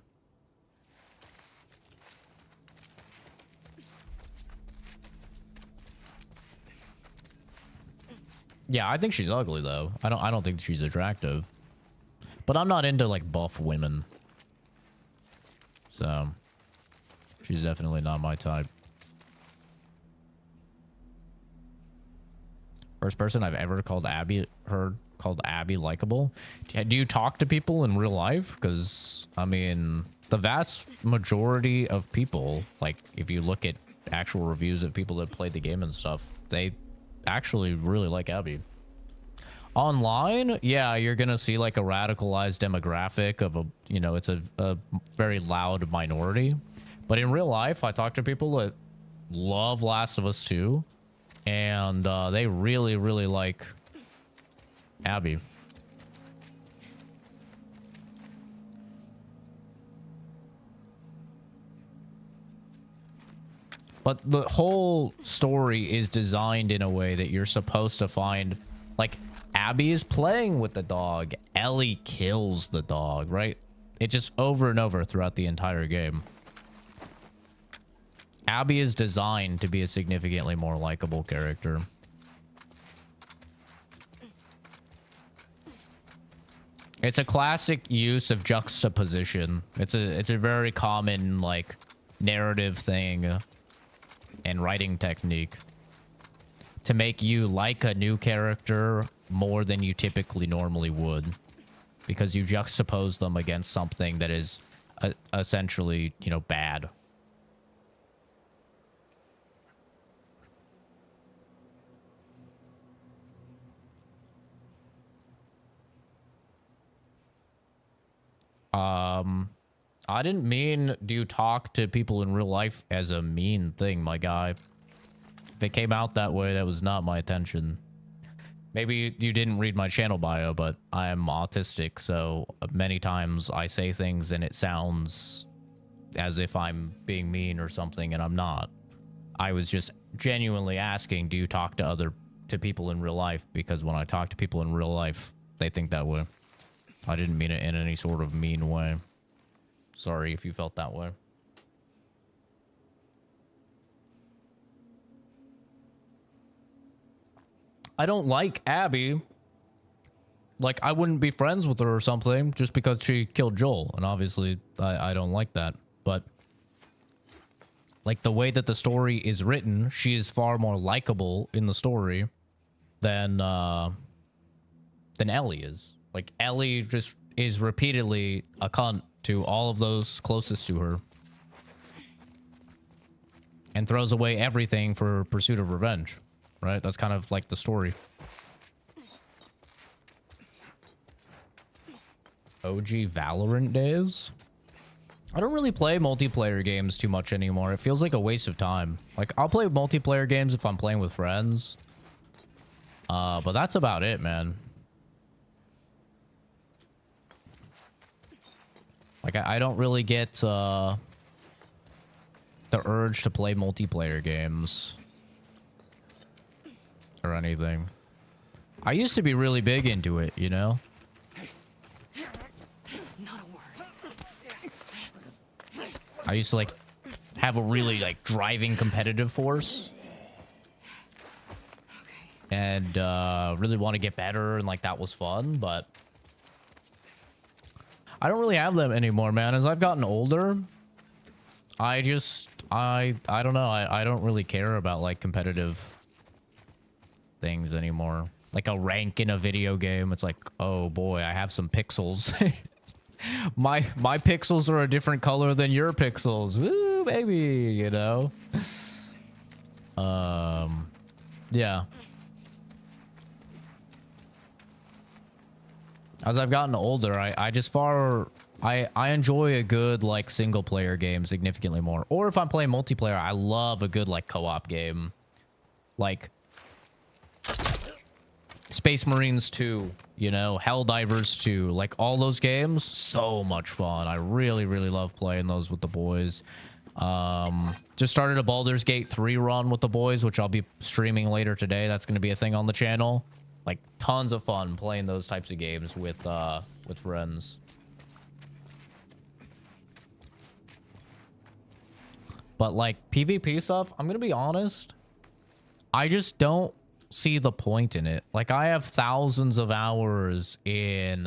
Yeah, I think she's ugly though. I don't think she's attractive. But I'm not into like buff women. So she's definitely not my type. First person I've ever heard called Abby likable. Do you talk to people in real life? Because I mean, the vast majority of people, like if you look at actual reviews of people that played the game and stuff, they actually really like Abby. Online, yeah, you're gonna see like a radicalized demographic of a, you know, it's a very loud minority. But in real life, I talk to people that love Last of Us 2, and they really, really like Abby. But the whole story is designed in a way that you're supposed to find, like, Abby is playing with the dog, Ellie kills the dog, right? It just over and over throughout the entire game. Abby is designed to be a significantly more likable character. It's a classic use of juxtaposition. It's a very common, like, narrative thing and writing technique to make you like a new character more than you typically normally would, because you juxtapose them against something that is essentially, you know, bad. I didn't mean, do you talk to people in real life as a mean thing, my guy? If it came out that way, that was not my intention. Maybe you didn't read my channel bio, but I'm autistic, so many times I say things and it sounds as if I'm being mean or something, and I'm not. I was just genuinely asking, do you talk to people in real life? Because when I talk to people in real life, they think that way. I didn't mean it in any sort of mean way. Sorry if you felt that way. I don't like Abby. Like, I wouldn't be friends with her or something just because she killed Joel. And obviously, I don't like that. But, like, the way that the story is written, she is far more likable in the story than Ellie is. Like, Ellie just is repeatedly a cunt to all of those closest to her. And throws away everything for pursuit of revenge. Right? That's kind of like the story. OG Valorant days? I don't really play multiplayer games too much anymore. It feels like a waste of time. Like, I'll play multiplayer games if I'm playing with friends. But that's about it, man. Like, I don't really get the urge to play multiplayer games. Or anything. I used to be really big into it, you know? Not a word. I used to, like, have a really, like, driving competitive force. Okay. And, really want to get better, and, like, that was fun, but... I don't really have them anymore, man. As I've gotten older, I just... I don't know. I don't really care about, like, competitive things anymore. Like a rank in a video game, it's like, oh boy, I have some pixels. my pixels are a different color than your pixels. Woo, baby, you know. Yeah. As I've gotten older, I enjoy a good, like, single player game significantly more. Or if I'm playing multiplayer, I love a good, like, co-op game. Like Space Marines 2, you know, Helldivers 2, like all those games, so much fun. I really, really love playing those with the boys. Just started a Baldur's Gate 3 run with the boys, which I'll be streaming later today. That's going to be a thing on the channel. Like, tons of fun playing those types of games with friends. But, like, PvP stuff, I'm going to be honest, I just don't see the point in it. Like, I have thousands of hours in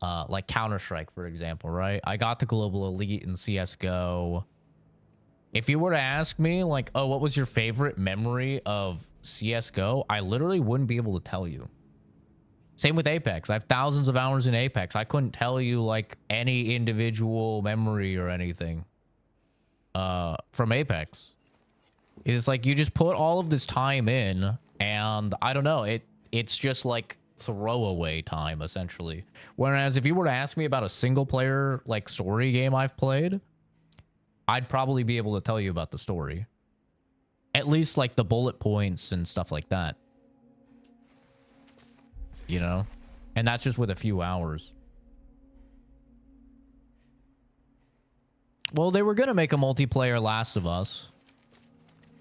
like Counter-Strike, for example, right? I got the Global Elite in CSGO. If you were to ask me, like, oh, what was your favorite memory of CSGO? I literally wouldn't be able to tell you. Same with Apex. I have thousands of hours in Apex. I couldn't tell you, like, any individual memory or anything from Apex. It's like you just put all of this time in, and I don't know, it's just like throwaway time, essentially. Whereas if you were to ask me about a single player, like, story game I've played, I'd probably be able to tell you about the story. At least, like, the bullet points and stuff like that. You know? And that's just with a few hours. Well, they were gonna make a multiplayer Last of Us.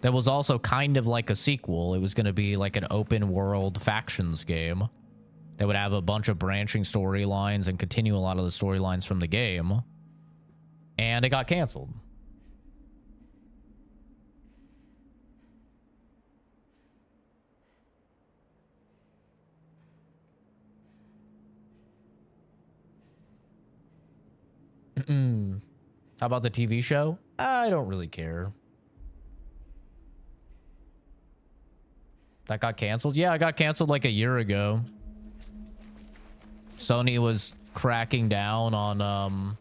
That was also kind of like a sequel. It was going to be like an open world factions game that would have a bunch of branching storylines and continue a lot of the storylines from the game. And it got canceled. How about the TV show? I don't really care. That got canceled? Yeah, it got canceled like a year ago. Sony was cracking down on,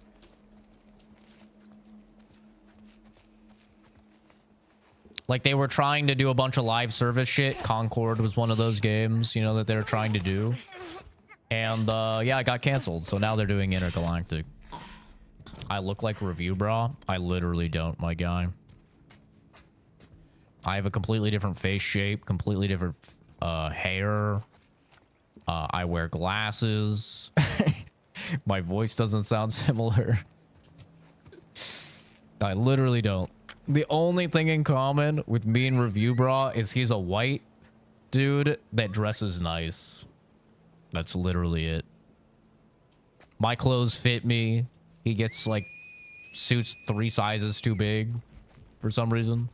like, they were trying to do a bunch of live service shit. Concord was one of those games, you know, that they were trying to do. And, yeah, it got canceled. So now they're doing Intergalactic. I look like Review Bra? I literally don't, my guy. I have a completely different face shape, completely different hair, I wear glasses. My voice doesn't sound similar. I literally don't. The only thing in common with me and Review Bra is he's a white dude that dresses nice. That's literally it. My clothes fit me. He gets like suits 3 sizes too big for some reason.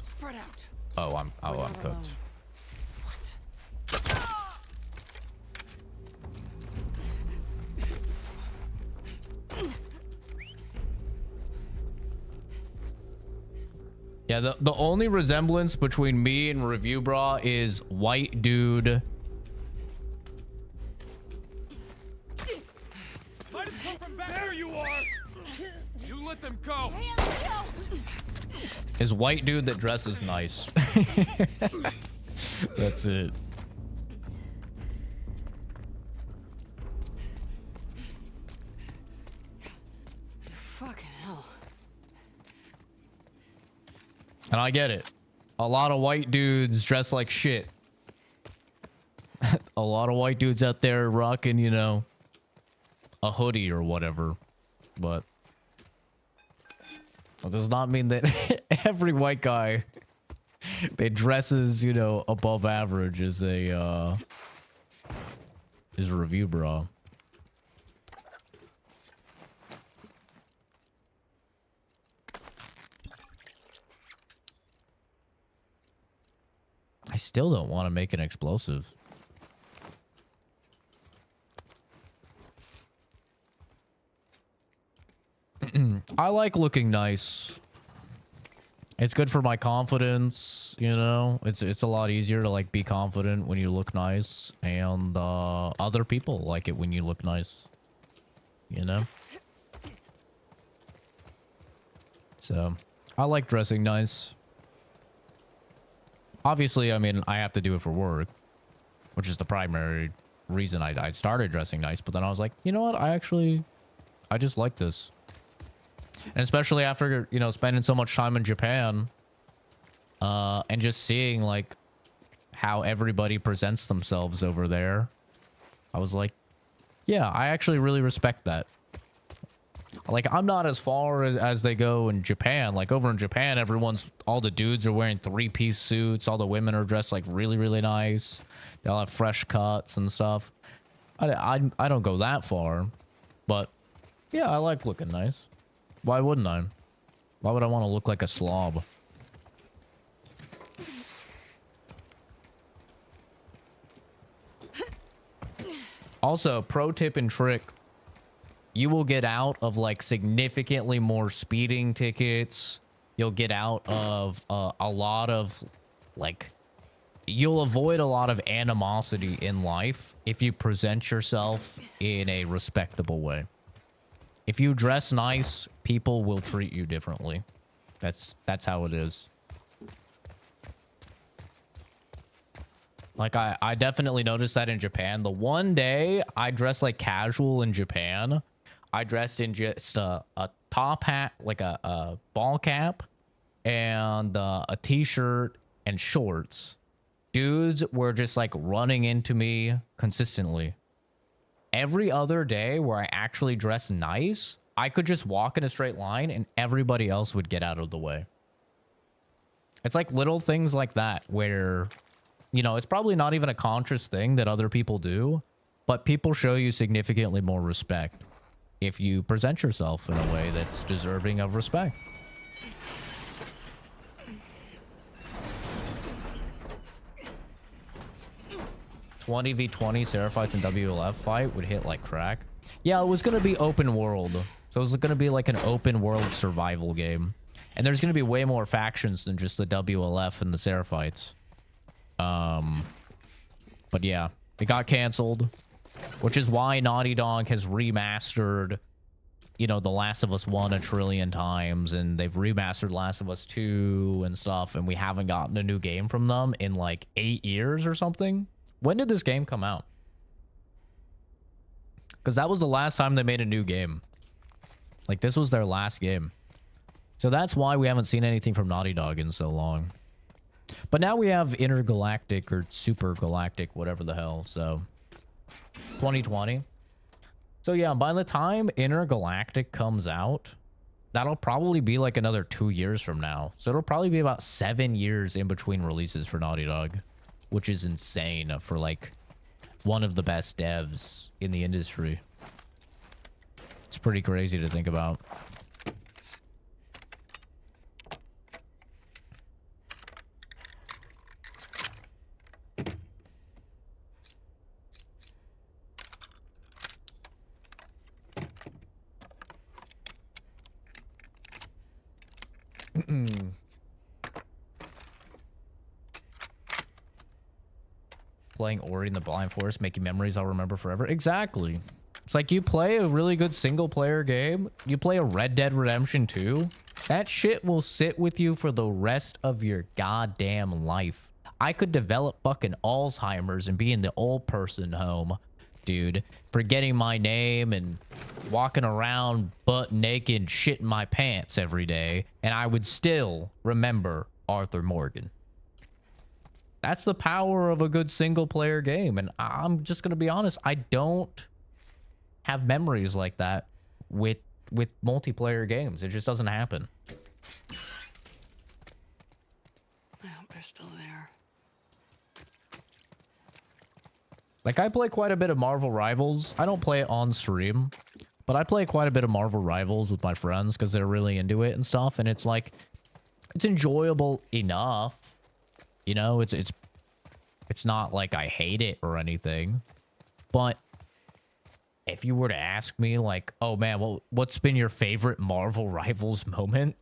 Spread out. Oh, I'm cooked. alone. What? Yeah, the only resemblance between me and Review Bra is white dude. Might have come from back there. You are. You let them go. Is white dude that dresses nice. That's it. Fucking hell. And I get it. A lot of white dudes dress like shit. A lot of white dudes out there rocking, you know, a hoodie or whatever. But it does not mean that every white guy that dresses, you know, above average is a Review Bra. I still don't want to make an explosive. I like looking nice. It's good for my confidence, you know. It's a lot easier to like be confident when you look nice, and other people like it when you look nice, you know. So I like dressing nice. Obviously, I mean, I have to do it for work, which is the primary reason I started dressing nice. But then I was like, you know what? I just like this. And especially after, you know, spending so much time in Japan, and just seeing like how everybody presents themselves over there, I was like, yeah, I actually really respect that. Like, I'm not as far as they go in Japan. Like, over in Japan, all the dudes are wearing 3-piece suits. All the women are dressed, like, really, really nice. They all have fresh cuts and stuff. I don't go that far. But, yeah, I like looking nice. Why wouldn't I? Why would I want to look like a slob? Also, pro tip and trick. You will get out of like significantly more speeding tickets. You'll get out of a lot of like, you'll avoid a lot of animosity in life if you present yourself in a respectable way. If you dress nice, people will treat you differently. That's how it is. Like, I definitely noticed that in Japan. The one day I dressed like casual in Japan, I dressed in just a top hat, like a ball cap, and a t-shirt and shorts. Dudes were just like running into me consistently. Every other day where I actually dressed nice, I could just walk in a straight line and everybody else would get out of the way. It's like little things like that where, you know, it's probably not even a conscious thing that other people do, but people show you significantly more respect if you present yourself in a way that's deserving of respect. "20v20 Seraphites and WLF fight would hit like crack." Yeah, it was going to be open world. So it was going to be like an open world survival game. And there's going to be way more factions than just the WLF and the Seraphites. But yeah, it got canceled, which is why Naughty Dog has remastered, you know, The Last of Us 1 a trillion times, and they've remastered Last of Us 2 and stuff, and we haven't gotten a new game from them in like 8 years or something. When did this game come out? Because that was the last time they made a new game. Like, this was their last game. So that's why we haven't seen anything from Naughty Dog in so long. But now we have intergalactic or super galactic, whatever the hell. So 2020. So yeah, by the time intergalactic comes out, that'll probably be like another 2 years from now. So it'll probably be about 7 years in between releases for Naughty Dog, which is insane for like one of the best devs in the industry. It's pretty crazy to think about. Playing Ori in the Blind Forest, making memories I'll remember forever. Exactly. It's like you play a really good single player game. You play a Red Dead Redemption 2. That shit will sit with you for the rest of your goddamn life. I could develop fucking Alzheimer's and be in the old person home, dude. Forgetting my name and walking around butt naked, shitting my pants every day. And I would still remember Arthur Morgan. That's the power of a good single player game. And I'm just going to be honest. I don't have memories like that with multiplayer games. It just doesn't happen. I hope they're still there. Like, I play quite a bit of Marvel Rivals. I don't play it on stream, but I play quite a bit of Marvel Rivals with my friends because they're really into it and stuff. And it's like, it's enjoyable enough. You know, it's not like I hate it or anything. But if you were to ask me, like, oh man, well, what's been your favorite Marvel Rivals moment?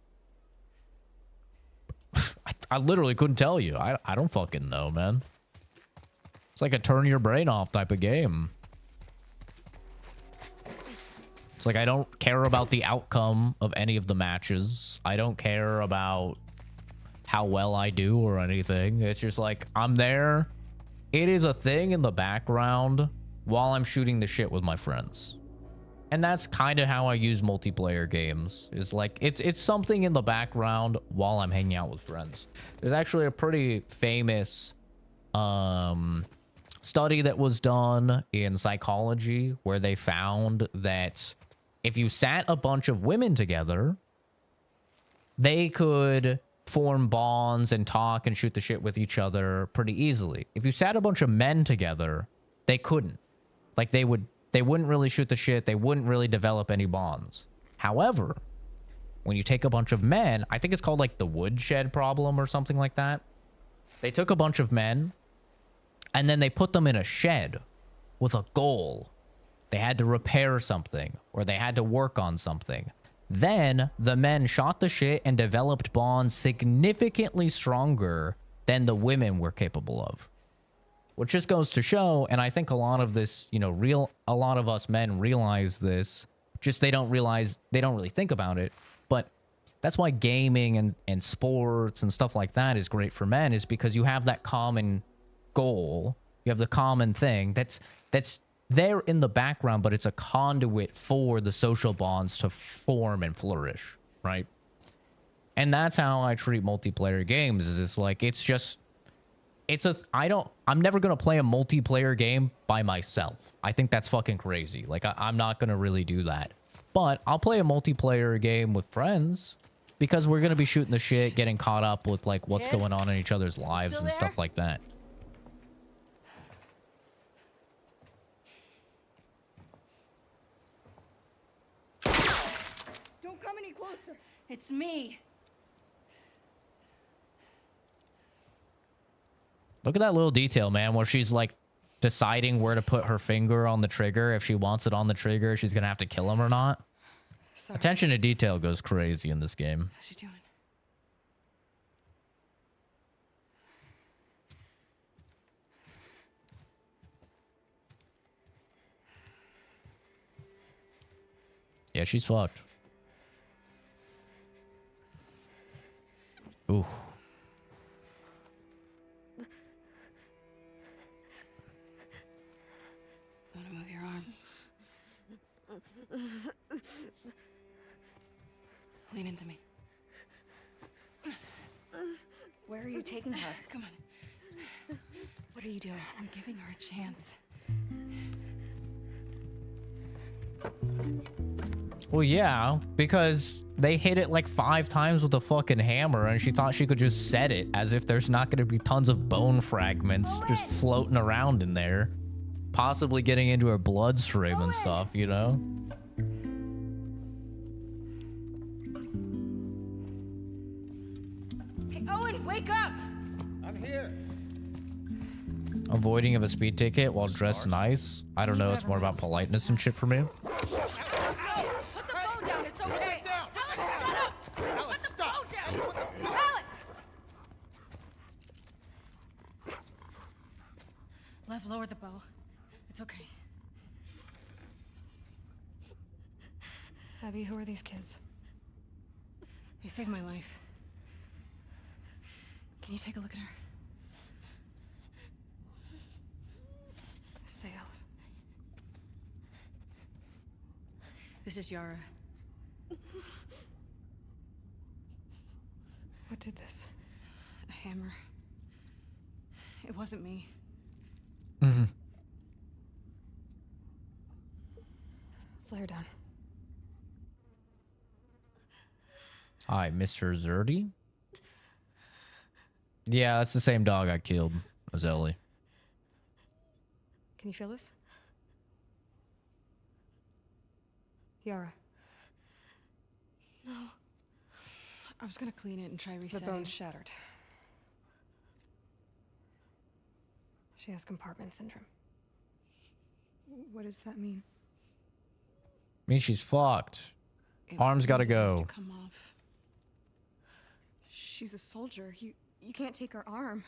I literally couldn't tell you. I don't fucking know, man. It's like a turn your brain off type of game. It's like I don't care about the outcome of any of the matches. I don't care about how well I do or anything. It's just like, I'm there. It is a thing in the background while I'm shooting the shit with my friends. And that's kind of how I use multiplayer games. Is like, it's something in the background while I'm hanging out with friends. There's actually a pretty famous study that was done in psychology where they found that if you sat a bunch of women together, they could form bonds and talk and shoot the shit with each other pretty easily. If you sat a bunch of men together, they couldn't. Like, they wouldn't really shoot the shit. They wouldn't really develop any bonds. However, when you take a bunch of men, I think it's called like the woodshed problem or something like that. They took a bunch of men and then they put them in a shed with a goal. They had to repair something or they had to work on something. Then the men shot the shit and developed bonds significantly stronger than the women were capable of. Which just goes to show, and I think a lot of this, you know, a lot of us men realize this, just they don't really think about it. But that's why gaming and sports and stuff like that is great for men, is because you have that common goal. You have the common thing that's there in the background, but it's a conduit for the social bonds to form and flourish, right? And that's how I treat multiplayer games. Is it's like, I'm never going to play a multiplayer game by myself. I think that's fucking crazy. Like, I'm not going to really do that. But I'll play a multiplayer game with friends because we're going to be shooting the shit, getting caught up with like what's going on in each other's lives and stuff like that. Don't come any closer. It's me. Look at that little detail, man, where she's like deciding where to put her finger on the trigger. If she wants it on the trigger, she's going to have to kill him or not. Sorry. Attention to detail goes crazy in this game. How's she doing? Yeah, she's fucked. Ooh. Want to move your arm? Lean into me. Where Where are you taking her? Come on. What are you doing? I'm giving her a chance. Well, yeah, because they hit it like 5 times with a fucking hammer and she thought she could just set it as if there's not going to be tons of bone fragments just floating around in there. Possibly getting into her bloodstream and stuff, you know? Hey, Owen, wake up! I'm here. Avoiding of a speed ticket while dressed nice. I don't know, it's more about politeness and shit for me. Put the phone down, it's okay! Alex, shut up! Alice, Put the stop! phone down! Ellie, what the- Alex! Lev, lower the bow. It's okay. Abby, who are these kids? They saved my life. Can you take a look at her? Stay, Alice. This is Yara. What did this? A hammer. It wasn't me. Mm-hmm. Let's lay her down. Hi, Mr. Zerdy? Yeah, that's the same dog I killed as Ellie. Can you feel this? Yara, I was gonna clean it and try the resetting. bone's shattered. She has compartment syndrome. What does that mean? Means she's fucked. It Arms gotta means it has go. to come off. She's a soldier. You can't take her arm.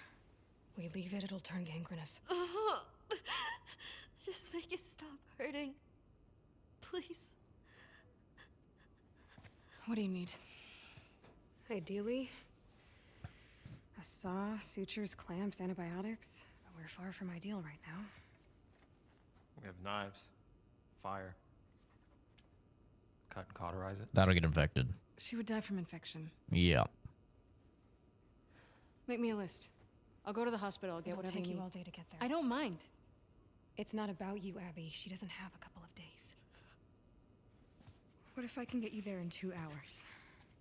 We leave it, it'll turn gangrenous. Just make it stop hurting. Please. What do you need? Ideally, a saw, sutures, clamps, antibiotics. But we're far from ideal right now. We have knives, fire. Cut and cauterize it. That'll get infected. She would die from infection. Yeah. Make me a list. I'll go to the hospital. I'll get It'll whatever take you you need. all day to get there. I don't mind. It's not about you, Abby. She doesn't have a couple of days. What if I can get you there in 2 hours?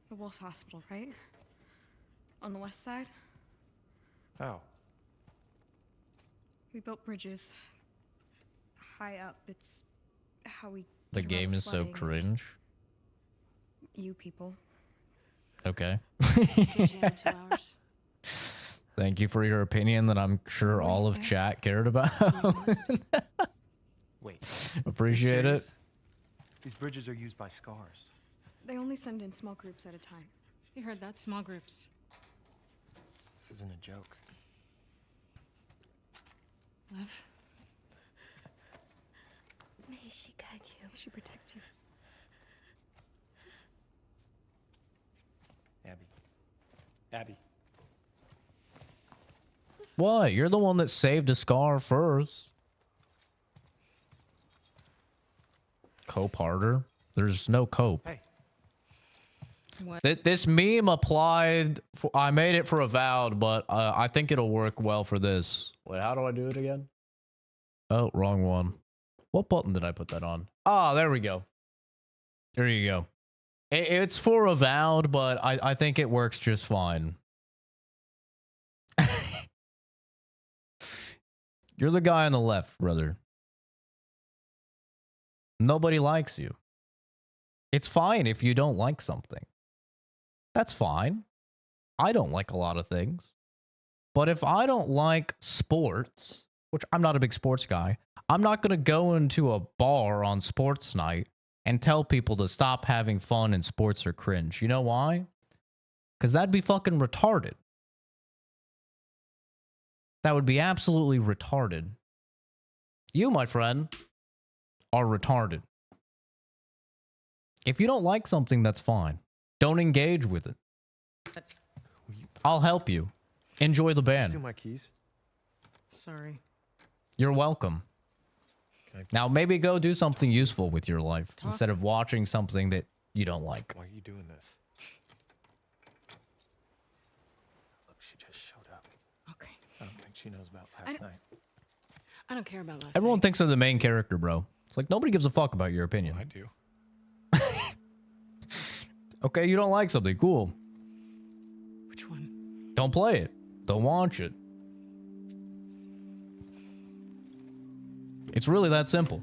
The Wolf Hospital, right? On the west side? How? We built bridges. High up. It's how we... The get around game is so flooding. cringe. You people. Okay. Get you in 2 hours. Thank you for your opinion that I'm sure all of chat cared about. Wait. Appreciate it. These bridges are used by scars. They only send in small groups at a time. You heard that? Small groups. This isn't a joke. Lev? May she guide you. May she protect you. Abby. Abby. What? You're the one that saved a scar first. Cope harder. There's no cope. Hey. What? This meme applied. I made it for avowed, but I think it'll work well for this. Wait, how do I do it again? Oh, wrong one. What button did I put that on? Ah, there we go. There you go. It's for avowed, but I think it works just fine. You're the guy on the left, brother. Nobody likes you. It's fine if you don't like something. That's fine. I don't like a lot of things. But if I don't like sports, which I'm not a big sports guy, I'm not going to go into a bar on sports night and tell people to stop having fun and sports are cringe. You know why? Because that'd be fucking retarded. That would be absolutely retarded. You, my friend, are retarded. If you don't like something, that's fine. Don't engage with it. I'll help you. Enjoy the Steal band. my keys. Sorry. You're welcome. Okay. Now maybe go do something useful with your life Talk. instead of watching something that you don't like. Why are you doing this? Look, she just showed up. Okay. I don't think she knows about last night. I don't care about last Everyone night. thinks they're the main character, bro. It's like nobody gives a fuck about your opinion. Well, I do. Okay, you don't like something. Cool. Which one? Don't play it. Don't watch it. It's really that simple.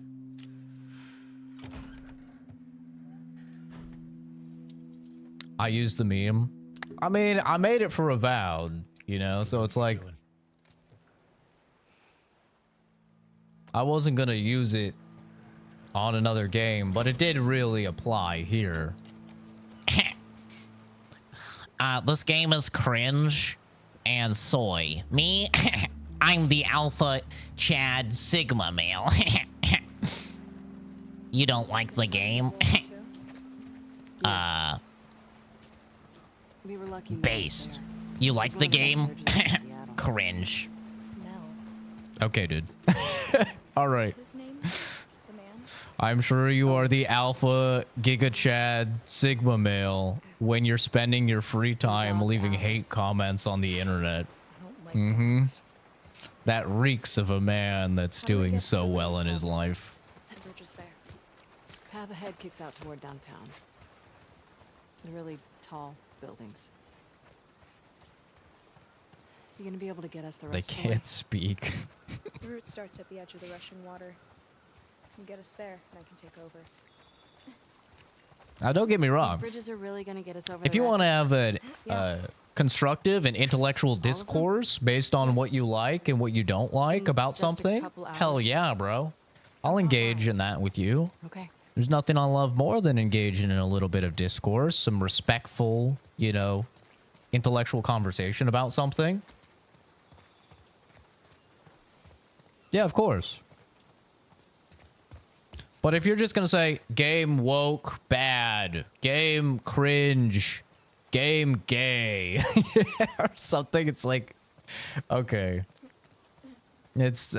I used the meme. I mean, I made it for Avowed, you know, so it's like I wasn't gonna use it on another game, but it did really apply here. This game is cringe and soy. Me, I'm the alpha Chad Sigma male. You don't like the game? We were lucky. Based. You like the game? Cringe. Okay, dude. All right. His name? The man? I'm sure you are the alpha Giga Chad Sigma male when you're spending your free time leaving hate comments on the internet. Mm-hmm. That reeks of a man that's doing so well in his life. The bridge is there. Path ahead kicks out toward downtown. The really tall buildings. You gonna be able to get us the They rest of the way? can't speak. The route starts at the edge of the rushing water. You get us there, and I can take over. Now, don't get me These wrong. bridges are really gonna get us over If the you want to rapids. have a constructive and intellectual discourse based on what you like and what you don't like In about just a something, couple hell hours. yeah, bro. I'll engage in that with you. Okay. There's nothing I love more than engaging in a little bit of discourse, some respectful, you know, intellectual conversation about something. Yeah, of course. But if you're just going to say, game woke, bad, game cringe, game gay, or something, it's like, okay. It's,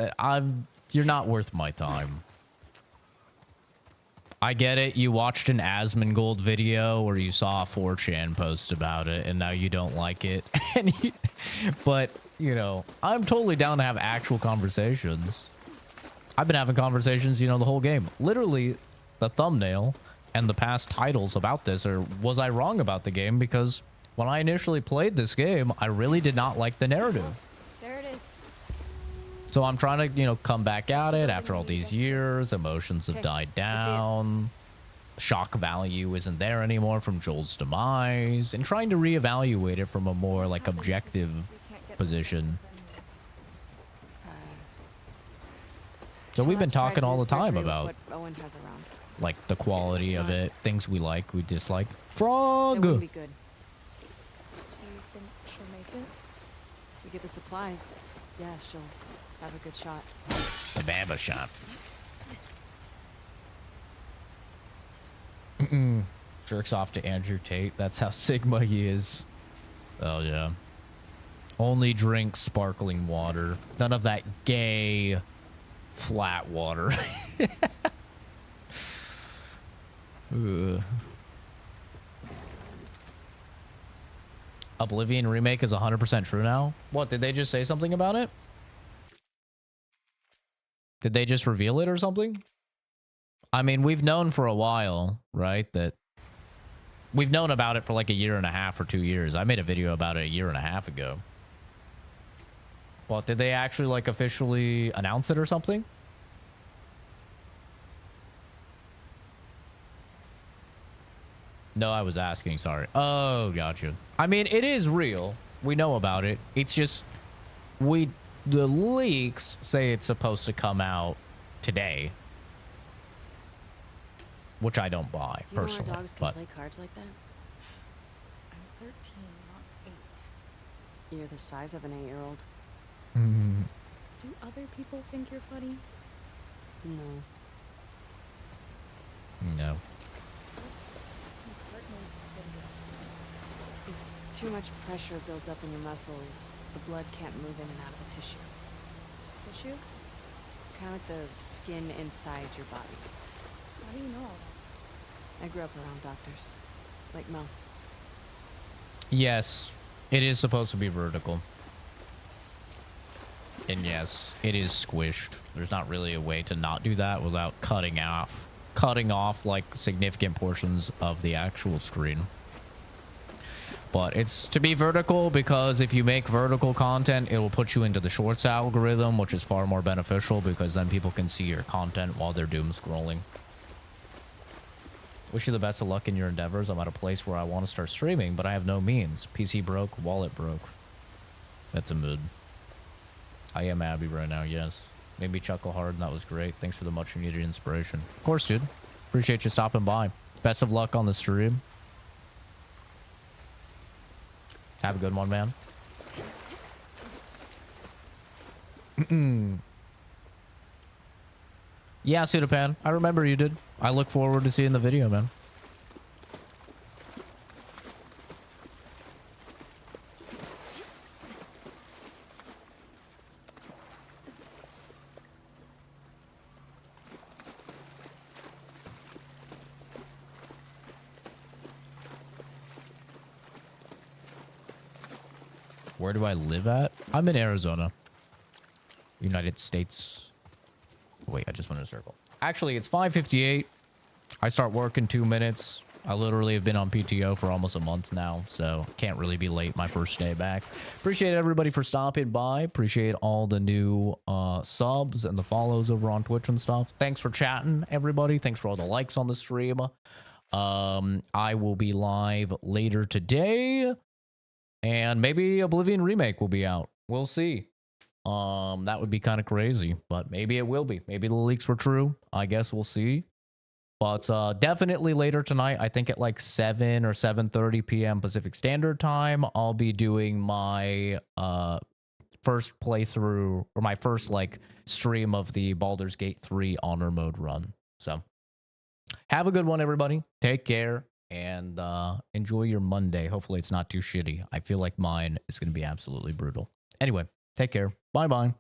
you're not worth my time. I get it. You watched an Asmongold video or you saw a 4chan post about it and now you don't like it. But, you know, I'm totally down to have actual conversations. I've been having conversations, you know, the whole game. Literally, the thumbnail and the past titles about this are, was I wrong about the game? Because when I initially played this game, I really did not like the narrative. There it is. So I'm trying to, you know, come back at it after all these years. Emotions have died down. Shock value isn't there anymore from Joel's demise. And trying to reevaluate it from a more, like, objective position. So we've been talking all the time about, what Owen has around. like, the quality of it, things we like, we dislike. It Frog! wouldn't be good. Do you think she'll make it? We get the supplies. Yeah, she'll have a good shot. The Bamba shop. Jerks off to Andrew Tate. That's how Sigma he is. Oh, yeah. Only drink sparkling water. None of that gay flat water. Ugh. Oblivion remake is 100% true now? What, did they just say something about it? Did they just reveal it or something? I mean, we've known for a while, right? That we've known about it for like 1.5 years or 2 years. I made a video about it 1.5 years ago. Well, did they actually like officially announce it or something? No, I was asking, sorry. Oh, gotcha. I mean, it is real. We know about it. It's just, the leaks say it's supposed to come out today. Which I don't buy, You know personally. our dogs can But play cards like that? I'm 13, not 8. You're the size of an 8-year-old. Do other people think you're funny? No. No. If too much pressure builds up in your muscles, the blood can't move in and out of the tissue. Tissue? Kind of like the skin inside your body. How do you know all I grew up around doctors. Like Mel. Yes. It is supposed to be vertical. And yes, it is squished. There's not really a way to not do that without cutting off like significant portions of the actual screen. But it's to be vertical because if you make vertical content, it will put you into the shorts algorithm, which is far more beneficial because then people can see your content while they're doom scrolling. Wish you the best of luck in your endeavors. I'm at a place where I want to start streaming, but I have no means. PC broke, wallet broke. That's a mood. I am Abby right now, yes. Made me chuckle hard, and that was great. Thanks for the much needed inspiration. Of course, dude. Appreciate you stopping by. Best of luck on the stream. Have a good one, man. Yeah, Pseudopan. I remember you did. I look forward to seeing the video, man. Where do I live at? I'm in Arizona. United States. Wait, I just went in a circle. Actually, it's 5:58. I start work in 2 minutes. I literally have been on PTO for almost a month now, so can't really be late my first day back. Appreciate everybody for stopping by. Appreciate all the new subs and the follows over on Twitch and stuff. Thanks for chatting, everybody. Thanks for all the likes on the stream. I will be live later today. And maybe Oblivion Remake will be out. We'll see. That would be kind of crazy, but maybe it will be. Maybe the leaks were true. I guess we'll see. But definitely later tonight, I think at like 7 or 7:30 p.m. Pacific Standard Time, I'll be doing my first playthrough or my first like stream of the Baldur's Gate 3 Honor Mode run. So have a good one, everybody. Take care. And enjoy your Monday. Hopefully it's not too shitty. I feel like mine is going to be absolutely brutal. Anyway, take care. Bye-bye.